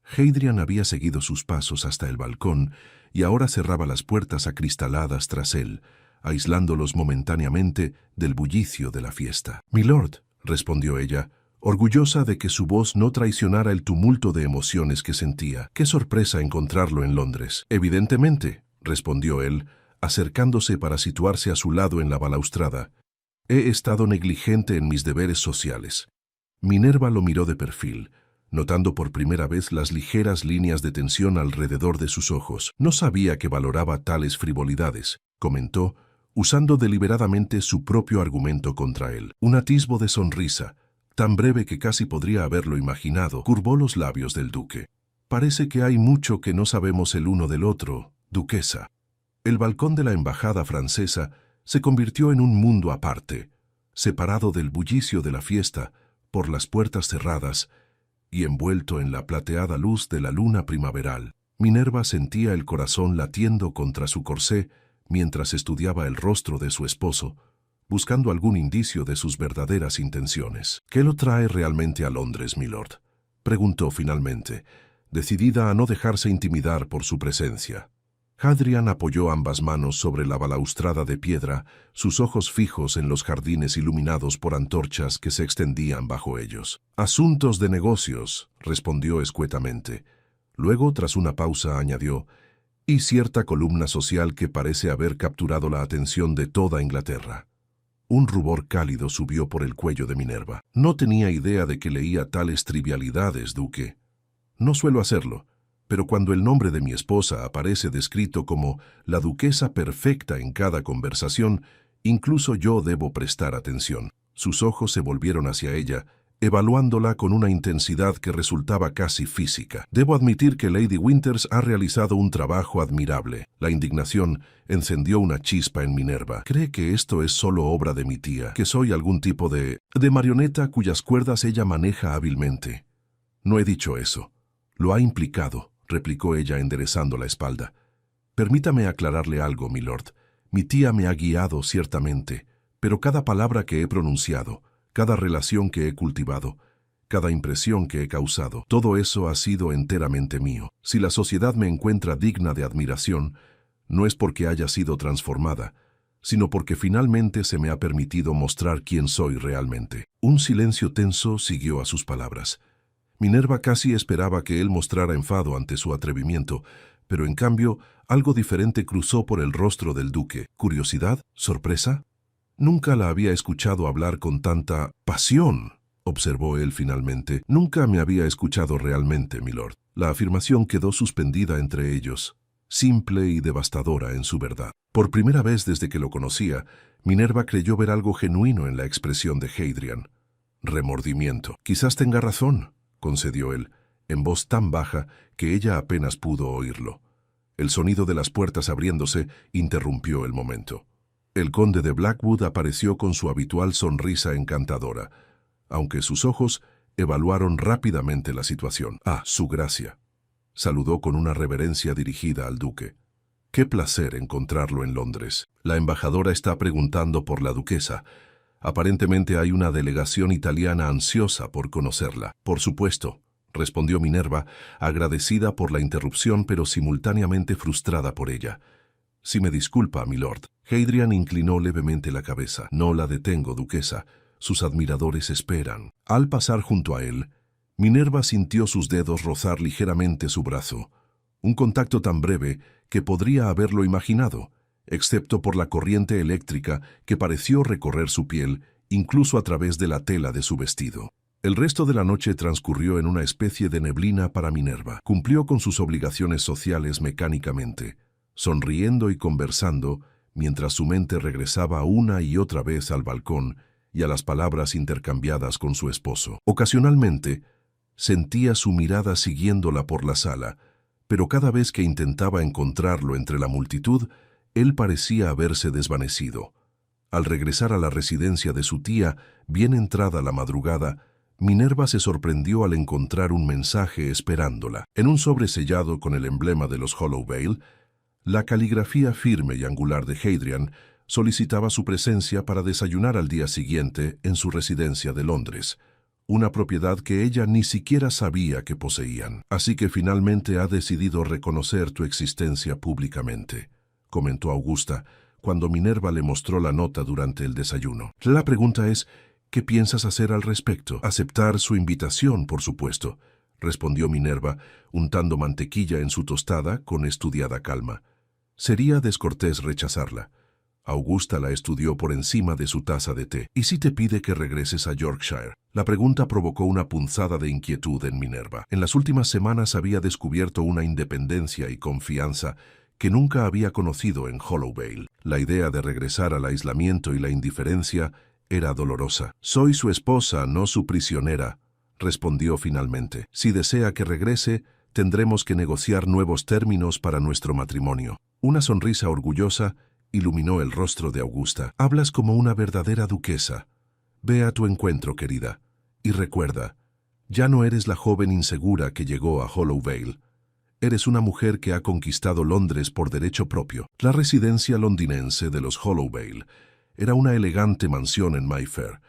Hadrian había seguido sus pasos hasta el balcón y ahora cerraba las puertas acristaladas tras él, aislándolos momentáneamente del bullicio de la fiesta. «Milord», respondió ella, orgullosa de que su voz no traicionara el tumulto de emociones que sentía. «Qué sorpresa encontrarlo en Londres». «Evidentemente», respondió él, acercándose para situarse a su lado en la balaustrada. «He estado negligente en mis deberes sociales». Minerva lo miró de perfil, notando por primera vez las ligeras líneas de tensión alrededor de sus ojos. «No sabía que valoraba tales frivolidades», comentó, usando deliberadamente su propio argumento contra él. Un atisbo de sonrisa, tan breve que casi podría haberlo imaginado, curvó los labios del duque. «Parece que hay mucho que no sabemos el uno del otro, duquesa». El balcón de la embajada francesa se convirtió en un mundo aparte, separado del bullicio de la fiesta por las puertas cerradas y envuelto en la plateada luz de la luna primaveral. Minerva sentía el corazón latiendo contra su corsé mientras estudiaba el rostro de su esposo, buscando algún indicio de sus verdaderas intenciones. «¿Qué lo trae realmente a Londres, milord?», preguntó finalmente, decidida a no dejarse intimidar por su presencia. Hadrian apoyó ambas manos sobre la balaustrada de piedra, sus ojos fijos en los jardines iluminados por antorchas que se extendían bajo ellos. «Asuntos de negocios», respondió escuetamente. Luego, tras una pausa, añadió, «y cierta columna social que parece haber capturado la atención de toda Inglaterra». Un rubor cálido subió por el cuello de Minerva. «No tenía idea de que leía tales trivialidades, duque. No suelo hacerlo. Pero cuando el nombre de mi esposa aparece descrito como la duquesa perfecta en cada conversación, incluso yo debo prestar atención». Sus ojos se volvieron hacia ella, evaluándola con una intensidad que resultaba casi física. «Debo admitir que Lady Winters ha realizado un trabajo admirable». La indignación encendió una chispa en Minerva. «¿Cree que esto es solo obra de mi tía? ¿Que soy algún tipo de marioneta cuyas cuerdas ella maneja hábilmente?» «No he dicho eso. Lo ha implicado», replicó ella enderezando la espalda. «Permítame aclararle algo, milord. Mi tía me ha guiado, ciertamente, pero cada palabra que he pronunciado, cada relación que he cultivado, cada impresión que he causado, todo eso ha sido enteramente mío. Si la sociedad me encuentra digna de admiración, no es porque haya sido transformada, sino porque finalmente se me ha permitido mostrar quién soy realmente». Un silencio tenso siguió a sus palabras. Minerva casi esperaba que él mostrara enfado ante su atrevimiento, pero en cambio algo diferente cruzó por el rostro del duque. ¿Curiosidad? ¿Sorpresa? Nunca la había escuchado hablar con tanta pasión observó él finalmente. Nunca me había escuchado realmente, milord. La afirmación quedó suspendida entre ellos, simple y devastadora en su verdad. Por primera vez desde que lo conocía, Minerva creyó ver algo genuino en la expresión de Hadrian. Remordimiento. Quizás tenga razón, concedió él, en voz tan baja que ella apenas pudo oírlo. El sonido de las puertas abriéndose interrumpió el momento. El conde de Blackwood apareció con su habitual sonrisa encantadora, aunque sus ojos evaluaron rápidamente la situación. «Ah, su gracia», saludó con una reverencia dirigida al duque. «Qué placer encontrarlo en Londres. La embajadora está preguntando por la duquesa. Aparentemente hay una delegación italiana ansiosa por conocerla». «Por supuesto», respondió Minerva, agradecida por la interrupción pero simultáneamente frustrada por ella. «Si me disculpa, milord». Hadrian inclinó levemente la cabeza. «No la detengo, duquesa. Sus admiradores esperan». Al pasar junto a él, Minerva sintió sus dedos rozar ligeramente su brazo, un contacto tan breve que podría haberlo imaginado, excepto por la corriente eléctrica que pareció recorrer su piel, incluso a través de la tela de su vestido. El resto de la noche transcurrió en una especie de neblina para Minerva. Cumplió con sus obligaciones sociales mecánicamente, sonriendo y conversando, mientras su mente regresaba una y otra vez al balcón y a las palabras intercambiadas con su esposo. Ocasionalmente, sentía su mirada siguiéndola por la sala, pero cada vez que intentaba encontrarlo entre la multitud, él parecía haberse desvanecido. Al regresar a la residencia de su tía, bien entrada la madrugada, Minerva se sorprendió al encontrar un mensaje esperándola. En un sobre sellado con el emblema de los Hollowvale, la caligrafía firme y angular de Hadrian solicitaba su presencia para desayunar al día siguiente en su residencia de Londres, una propiedad que ella ni siquiera sabía que poseían. «Así que finalmente ha decidido reconocer tu existencia públicamente», comentó Augusta, cuando Minerva le mostró la nota durante el desayuno. «La pregunta es, ¿qué piensas hacer al respecto?» «Aceptar su invitación, por supuesto», respondió Minerva, untando mantequilla en su tostada con estudiada calma. Sería descortés rechazarla. Augusta la estudió por encima de su taza de té. «¿Y si te pide que regreses a Yorkshire?» La pregunta provocó una punzada de inquietud en Minerva. En las últimas semanas había descubierto una independencia y confianza que nunca había conocido en Hollowvale. La idea de regresar al aislamiento y la indiferencia era dolorosa. «Soy su esposa, no su prisionera», respondió finalmente. «Si desea que regrese, tendremos que negociar nuevos términos para nuestro matrimonio». Una sonrisa orgullosa iluminó el rostro de Augusta. «Hablas como una verdadera duquesa. Ve a tu encuentro, querida. Y recuerda, ya no eres la joven insegura que llegó a Hollowvale. Eres una mujer que ha conquistado Londres por derecho propio». La residencia londinense de los Hollowvale era una elegante mansión en Mayfair,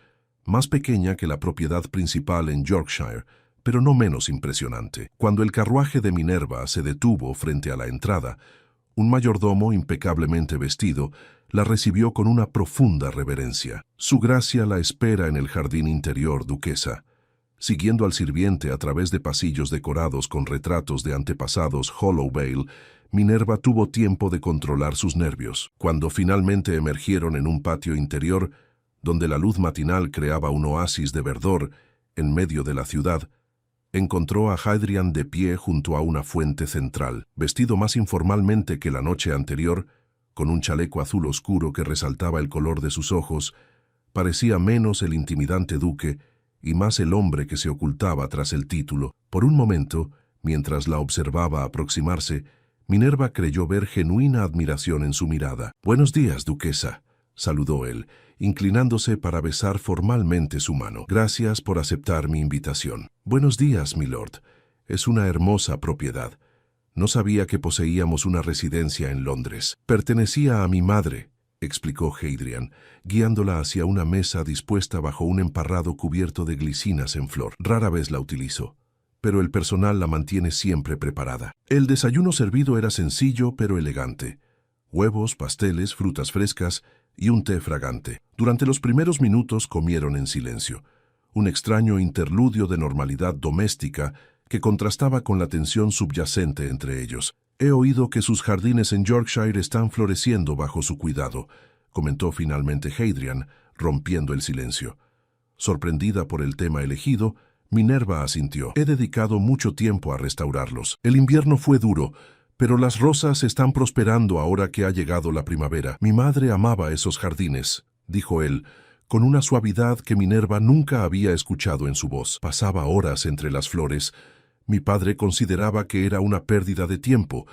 más pequeña que la propiedad principal en Yorkshire, pero no menos impresionante. Cuando el carruaje de Minerva se detuvo frente a la entrada, un mayordomo impecablemente vestido la recibió con una profunda reverencia. «Su gracia la espera en el jardín interior, duquesa». Siguiendo al sirviente a través de pasillos decorados con retratos de antepasados Hollowvale, Minerva tuvo tiempo de controlar sus nervios. Cuando finalmente emergieron en un patio interior, donde la luz matinal creaba un oasis de verdor en medio de la ciudad, encontró a Hadrian de pie junto a una fuente central, vestido más informalmente que la noche anterior, con un chaleco azul oscuro que resaltaba el color de sus ojos. Parecía menos el intimidante duque y más el hombre que se ocultaba tras el título. Por un momento, mientras la observaba aproximarse, Minerva creyó ver genuina admiración en su mirada. «Buenos días, duquesa», saludó él, inclinándose para besar formalmente su mano. «Gracias por aceptar mi invitación». «Buenos días, milord. Es una hermosa propiedad. No sabía que poseíamos una residencia en Londres. Pertenecía a mi madre», explicó Hadrian, guiándola hacia una mesa dispuesta bajo un emparrado cubierto de glicinas en flor. «Rara vez la utilizo, pero el personal la mantiene siempre preparada». El desayuno servido era sencillo pero elegante. Huevos, pasteles, frutas frescas y un té fragante. Durante los primeros minutos comieron en silencio, un extraño interludio de normalidad doméstica que contrastaba con la tensión subyacente entre ellos. «He oído que sus jardines en Yorkshire están floreciendo bajo su cuidado», comentó finalmente Hadrian, rompiendo el silencio. Sorprendida por el tema elegido, Minerva asintió. He dedicado mucho tiempo a restaurarlos. El invierno fue duro, pero las rosas están prosperando ahora que ha llegado la primavera. Mi madre amaba esos jardines, dijo él, con una suavidad que Minerva nunca había escuchado en su voz. Pasaba horas entre las flores. Mi padre consideraba que era una pérdida de tiempo,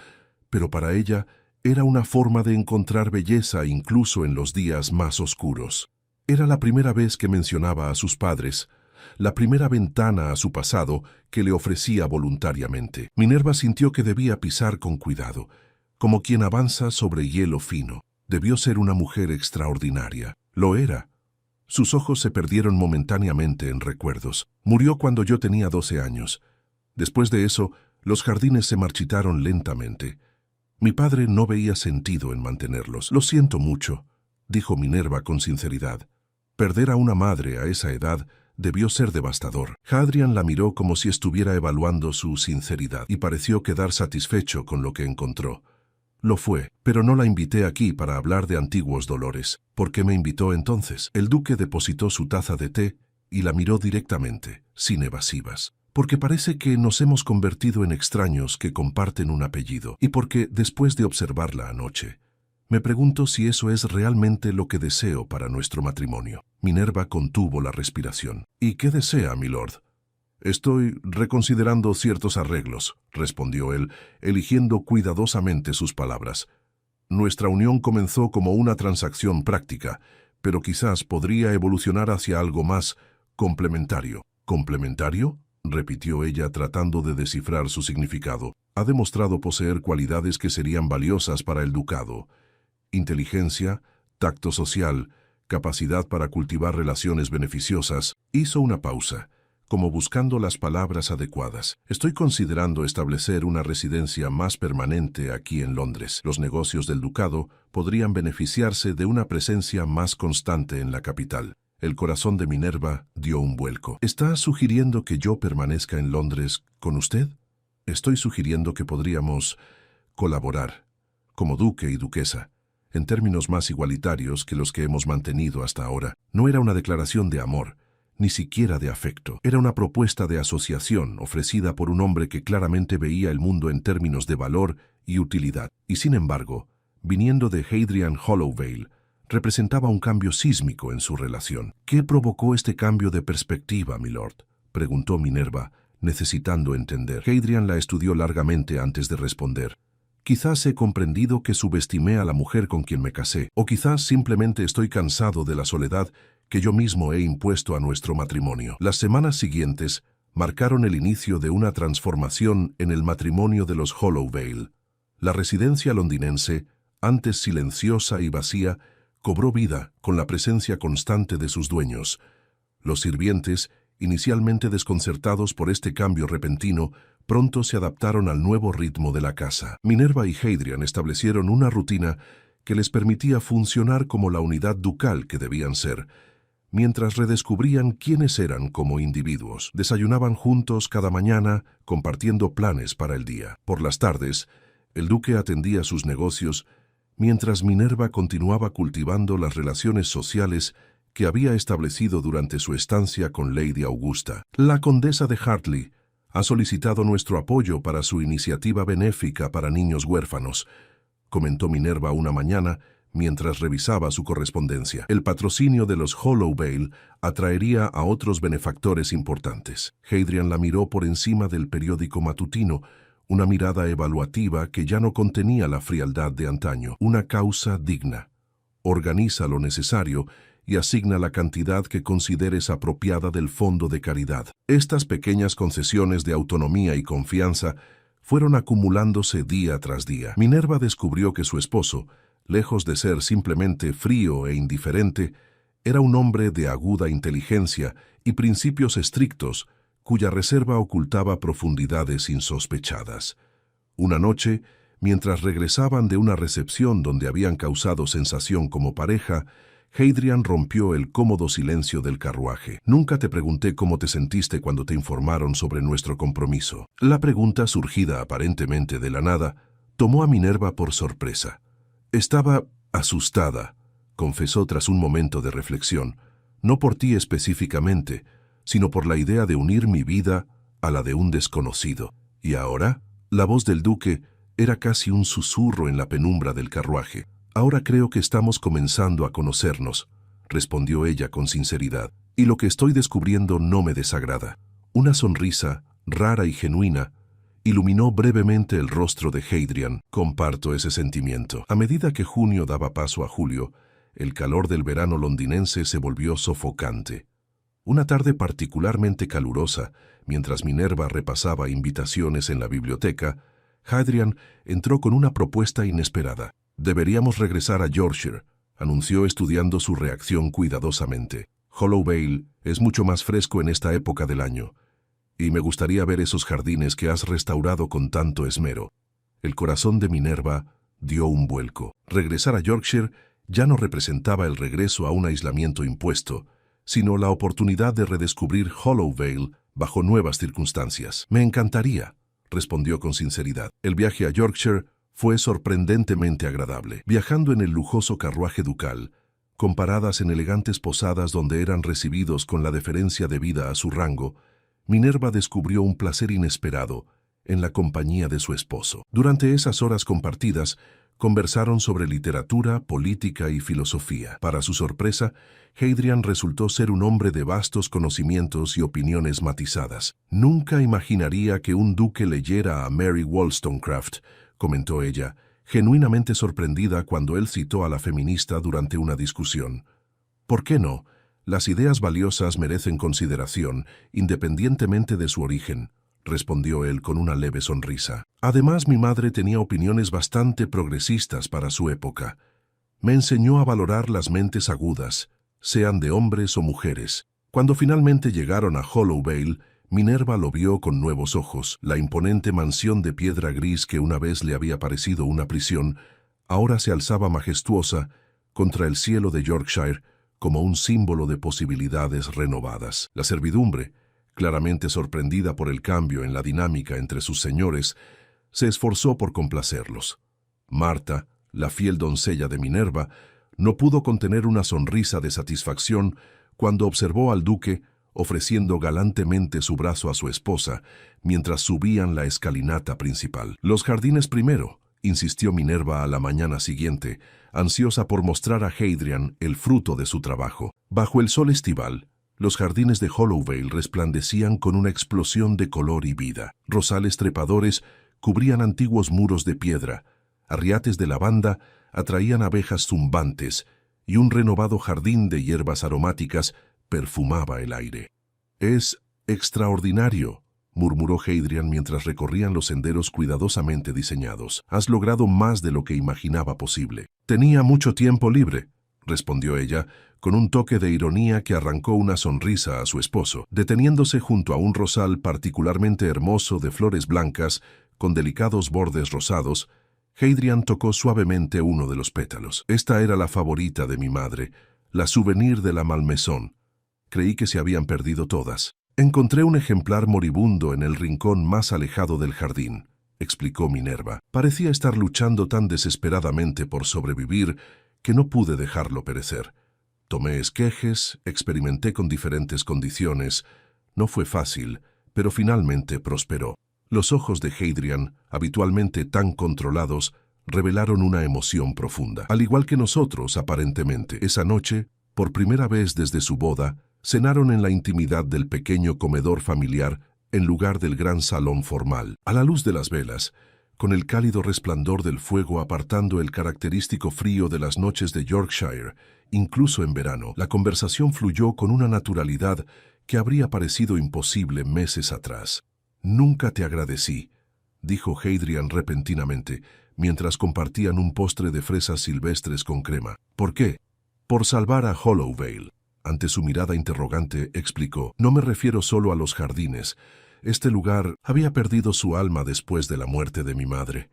pero para ella era una forma de encontrar belleza incluso en los días más oscuros. Era la primera vez que mencionaba a sus padres, la primera ventana a su pasado que le ofrecía voluntariamente. Minerva sintió que debía pisar con cuidado, como quien avanza sobre hielo fino. Debió ser una mujer extraordinaria. Lo era. Sus ojos se perdieron momentáneamente en recuerdos. Murió cuando yo tenía 12 años. Después de eso, los jardines se marchitaron lentamente. Mi padre no veía sentido en mantenerlos. Lo siento mucho, dijo Minerva con sinceridad. Perder a una madre a esa edad debió ser devastador. Hadrian la miró como si estuviera evaluando su sinceridad y pareció quedar satisfecho con lo que encontró. Lo fue, pero no la invité aquí para hablar de antiguos dolores. ¿Por qué me invitó entonces? El duque depositó su taza de té y la miró directamente, sin evasivas. Porque parece que nos hemos convertido en extraños que comparten un apellido, y porque, después de observarla anoche, me pregunto si eso es realmente lo que deseo para nuestro matrimonio. Minerva contuvo la respiración. ¿Y qué desea, milord? Estoy reconsiderando ciertos arreglos, respondió él, eligiendo cuidadosamente sus palabras. Nuestra unión comenzó como una transacción práctica, pero quizás podría evolucionar hacia algo más complementario. ¿Complementario?, repitió ella tratando de descifrar su significado. Ha demostrado poseer cualidades que serían valiosas para el ducado. Inteligencia, tacto social, capacidad para cultivar relaciones beneficiosas. Hizo una pausa, como buscando las palabras adecuadas. Estoy considerando establecer una residencia más permanente aquí en Londres. Los negocios del ducado podrían beneficiarse de una presencia más constante en la capital. El corazón de Minerva dio un vuelco. ¿Está sugiriendo que yo permanezca en Londres con usted? Estoy sugiriendo que podríamos colaborar, como duque y duquesa, en términos más igualitarios que los que hemos mantenido hasta ahora. No era una declaración de amor, ni siquiera de afecto. Era una propuesta de asociación ofrecida por un hombre que claramente veía el mundo en términos de valor y utilidad. Y sin embargo, viniendo de Hadrian Holloway, representaba un cambio sísmico en su relación. ¿Qué provocó este cambio de perspectiva, milord?, preguntó Minerva, necesitando entender. Hadrian la estudió largamente antes de responder. Quizás he comprendido que subestimé a la mujer con quien me casé, o quizás simplemente estoy cansado de la soledad que yo mismo he impuesto a nuestro matrimonio. Las semanas siguientes marcaron el inicio de una transformación en el matrimonio de los Holloway. La residencia londinense, antes silenciosa y vacía, cobró vida con la presencia constante de sus dueños. Los sirvientes, inicialmente desconcertados por este cambio repentino, pronto se adaptaron al nuevo ritmo de la casa. Minerva y Hadrian establecieron una rutina que les permitía funcionar como la unidad ducal que debían ser, mientras redescubrían quiénes eran como individuos. Desayunaban juntos cada mañana, compartiendo planes para el día. Por las tardes, el duque atendía sus negocios, mientras Minerva continuaba cultivando las relaciones sociales que había establecido durante su estancia con Lady Augusta. La condesa de Hartley ha solicitado nuestro apoyo para su iniciativa benéfica para niños huérfanos, comentó Minerva una mañana mientras revisaba su correspondencia. El patrocinio de los Holloway atraería a otros benefactores importantes. Hadrian la miró por encima del periódico matutino, una mirada evaluativa que ya no contenía la frialdad de antaño. Una causa digna. Organiza lo necesario y asigna la cantidad que consideres apropiada del fondo de caridad. Estas pequeñas concesiones de autonomía y confianza fueron acumulándose día tras día. Minerva descubrió que su esposo, lejos de ser simplemente frío e indiferente, era un hombre de aguda inteligencia y principios estrictos, cuya reserva ocultaba profundidades insospechadas. Una noche, mientras regresaban de una recepción donde habían causado sensación como pareja, Hadrian rompió el cómodo silencio del carruaje. Nunca te pregunté cómo te sentiste cuando te informaron sobre nuestro compromiso. La pregunta, surgida aparentemente de la nada, tomó a Minerva por sorpresa. Estaba asustada, confesó tras un momento de reflexión. no por ti específicamente, sino por la idea de unir mi vida a la de un desconocido. Y ahora, la voz del duque era casi un susurro en la penumbra del carruaje. Ahora creo que estamos comenzando a conocernos, respondió ella con sinceridad, y lo que estoy descubriendo no me desagrada. Una sonrisa, rara y genuina, iluminó brevemente el rostro de Hadrian. Comparto ese sentimiento. A medida que junio daba paso a julio, el calor del verano londinense se volvió sofocante. Una tarde particularmente calurosa, mientras Minerva repasaba invitaciones en la biblioteca, Hadrian entró con una propuesta inesperada. «Deberíamos regresar a Yorkshire», anunció estudiando su reacción cuidadosamente. «Hollow Vale es mucho más fresco en esta época del año, y me gustaría ver esos jardines que has restaurado con tanto esmero». El corazón de Minerva dio un vuelco. Regresar a Yorkshire ya no representaba el regreso a un aislamiento impuesto, sino la oportunidad de redescubrir Hollow Vale bajo nuevas circunstancias. «Me encantaría», respondió con sinceridad. El viaje a Yorkshire fue sorprendentemente agradable. Viajando en el lujoso carruaje ducal, con paradas en elegantes posadas donde eran recibidos con la deferencia debida a su rango, Minerva descubrió un placer inesperado en la compañía de su esposo. Durante esas horas compartidas, conversaron sobre literatura, política y filosofía. Para su sorpresa, Hadrian resultó ser un hombre de vastos conocimientos y opiniones matizadas. «Nunca imaginaría que un duque leyera a Mary Wollstonecraft», comentó ella, genuinamente sorprendida cuando él citó a la feminista durante una discusión. «¿Por qué no? Las ideas valiosas merecen consideración, independientemente de su origen», respondió él con una leve sonrisa. «Además, mi madre tenía opiniones bastante progresistas para su época. Me enseñó a valorar las mentes agudas, sean de hombres o mujeres». Cuando finalmente llegaron a Hollow Vale, Minerva lo vio con nuevos ojos. La imponente mansión de piedra gris que una vez le había parecido una prisión, ahora se alzaba majestuosa contra el cielo de Yorkshire como un símbolo de posibilidades renovadas. La servidumbre, claramente sorprendida por el cambio en la dinámica entre sus señores, se esforzó por complacerlos. Marta, la fiel doncella de Minerva, no pudo contener una sonrisa de satisfacción cuando observó al duque ofreciendo galantemente su brazo a su esposa mientras subían la escalinata principal. «Los jardines primero», insistió Minerva a la mañana siguiente, ansiosa por mostrar a Hadrian el fruto de su trabajo. Bajo el sol estival, los jardines de Hollow Vale resplandecían con una explosión de color y vida. Rosales trepadores cubrían antiguos muros de piedra, arriates de lavanda atraían abejas zumbantes y un renovado jardín de hierbas aromáticas perfumaba el aire. «Es extraordinario», murmuró Hadrian mientras recorrían los senderos cuidadosamente diseñados. «Has logrado más de lo que imaginaba posible». «Tenía mucho tiempo libre», respondió ella, con un toque de ironía que arrancó una sonrisa a su esposo. Deteniéndose junto a un rosal particularmente hermoso de flores blancas con delicados bordes rosados, Hadrian tocó suavemente uno de los pétalos. «Esta era la favorita de mi madre, la souvenir de la Malmaison. Creí que se habían perdido todas. Encontré un ejemplar moribundo en el rincón más alejado del jardín», explicó Minerva. «Parecía estar luchando tan desesperadamente por sobrevivir que no pude dejarlo perecer. Tomé esquejes, experimenté con diferentes condiciones. No fue fácil, pero finalmente prosperó». Los ojos de Hadrian, habitualmente tan controlados, revelaron una emoción profunda. Al igual que nosotros, aparentemente. Esa noche, por primera vez desde su boda, cenaron en la intimidad del pequeño comedor familiar en lugar del gran salón formal. A la luz de las velas, con el cálido resplandor del fuego apartando el característico frío de las noches de Yorkshire, incluso en verano, la conversación fluyó con una naturalidad que habría parecido imposible meses atrás. «Nunca te agradecí», dijo Hadrian repentinamente, mientras compartían un postre de fresas silvestres con crema. «¿Por qué?» «Por salvar a Hollow Vale». Ante su mirada interrogante, explicó: «No me refiero solo a los jardines. Este lugar había perdido su alma después de la muerte de mi madre.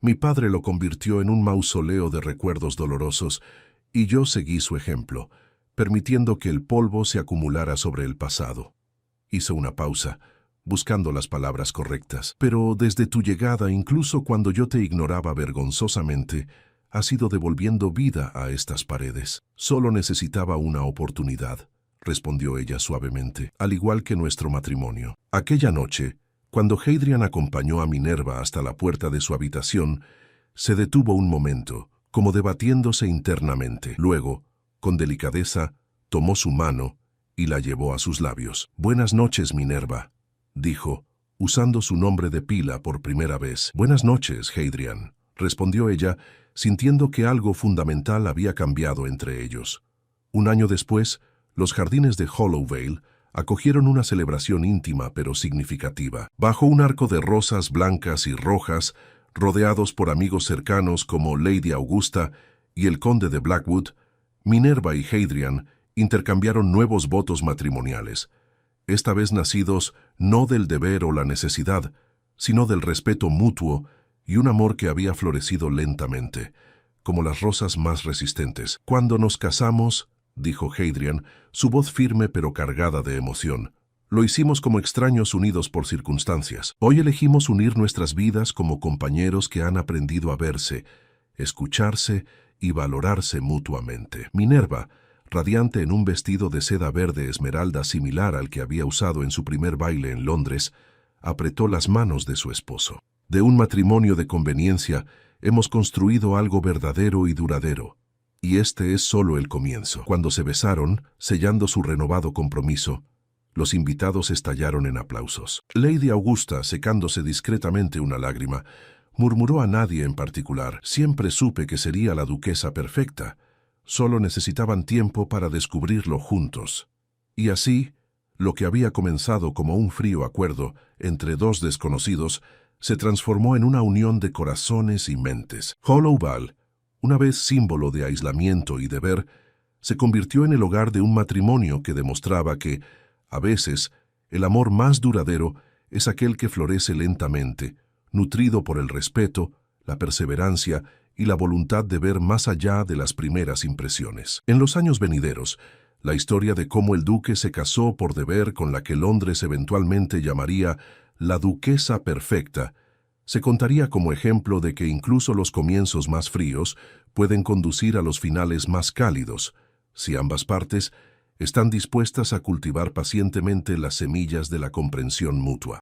Mi padre lo convirtió en un mausoleo de recuerdos dolorosos, y yo seguí su ejemplo, permitiendo que el polvo se acumulara sobre el pasado». Hizo una pausa, buscando las palabras correctas. «Pero desde tu llegada, incluso cuando yo te ignoraba vergonzosamente, has ido devolviendo vida a estas paredes. Solo necesitaba una oportunidad». respondió ella suavemente, al igual que nuestro matrimonio. Aquella noche, cuando Hadrian acompañó a Minerva hasta la puerta de su habitación, se detuvo un momento, como debatiéndose internamente. Luego, con delicadeza, tomó su mano y la llevó a sus labios. «Buenas noches, Minerva», dijo, usando su nombre de pila por primera vez. «Buenas noches, Hadrian», respondió ella, sintiendo que algo fundamental había cambiado entre ellos. Un año después, los jardines de Hollowvale acogieron una celebración íntima pero significativa. Bajo un arco de rosas blancas y rojas, rodeados por amigos cercanos como Lady Augusta y el conde de Blackwood, Minerva y Hadrian intercambiaron nuevos votos matrimoniales, esta vez nacidos no del deber o la necesidad, sino del respeto mutuo y un amor que había florecido lentamente, como las rosas más resistentes. «Cuando nos casamos», dijo Hadrian, su voz firme pero cargada de emoción, «lo hicimos como extraños unidos por circunstancias. Hoy elegimos unir nuestras vidas como compañeros que han aprendido a verse, escucharse y valorarse mutuamente». Minerva, radiante en un vestido de seda verde esmeralda similar al que había usado en su primer baile en Londres, apretó las manos de su esposo. «De un matrimonio de conveniencia hemos construido algo verdadero y duradero, y este es solo el comienzo». Cuando se besaron, sellando su renovado compromiso, los invitados estallaron en aplausos. Lady Augusta, secándose discretamente una lágrima, murmuró a nadie en particular: «Siempre supe que sería la duquesa perfecta. Solo necesitaban tiempo para descubrirlo juntos». Y así, lo que había comenzado como un frío acuerdo entre dos desconocidos se transformó en una unión de corazones y mentes. Hollowvale, una vez símbolo de aislamiento y deber, se convirtió en el hogar de un matrimonio que demostraba que, a veces, el amor más duradero es aquel que florece lentamente, nutrido por el respeto, la perseverancia y la voluntad de ver más allá de las primeras impresiones. En los años venideros, la historia de cómo el duque se casó por deber con la que Londres eventualmente llamaría la duquesa perfecta, se contaría como ejemplo de que incluso los comienzos más fríos pueden conducir a los finales más cálidos, si ambas partes están dispuestas a cultivar pacientemente las semillas de la comprensión mutua.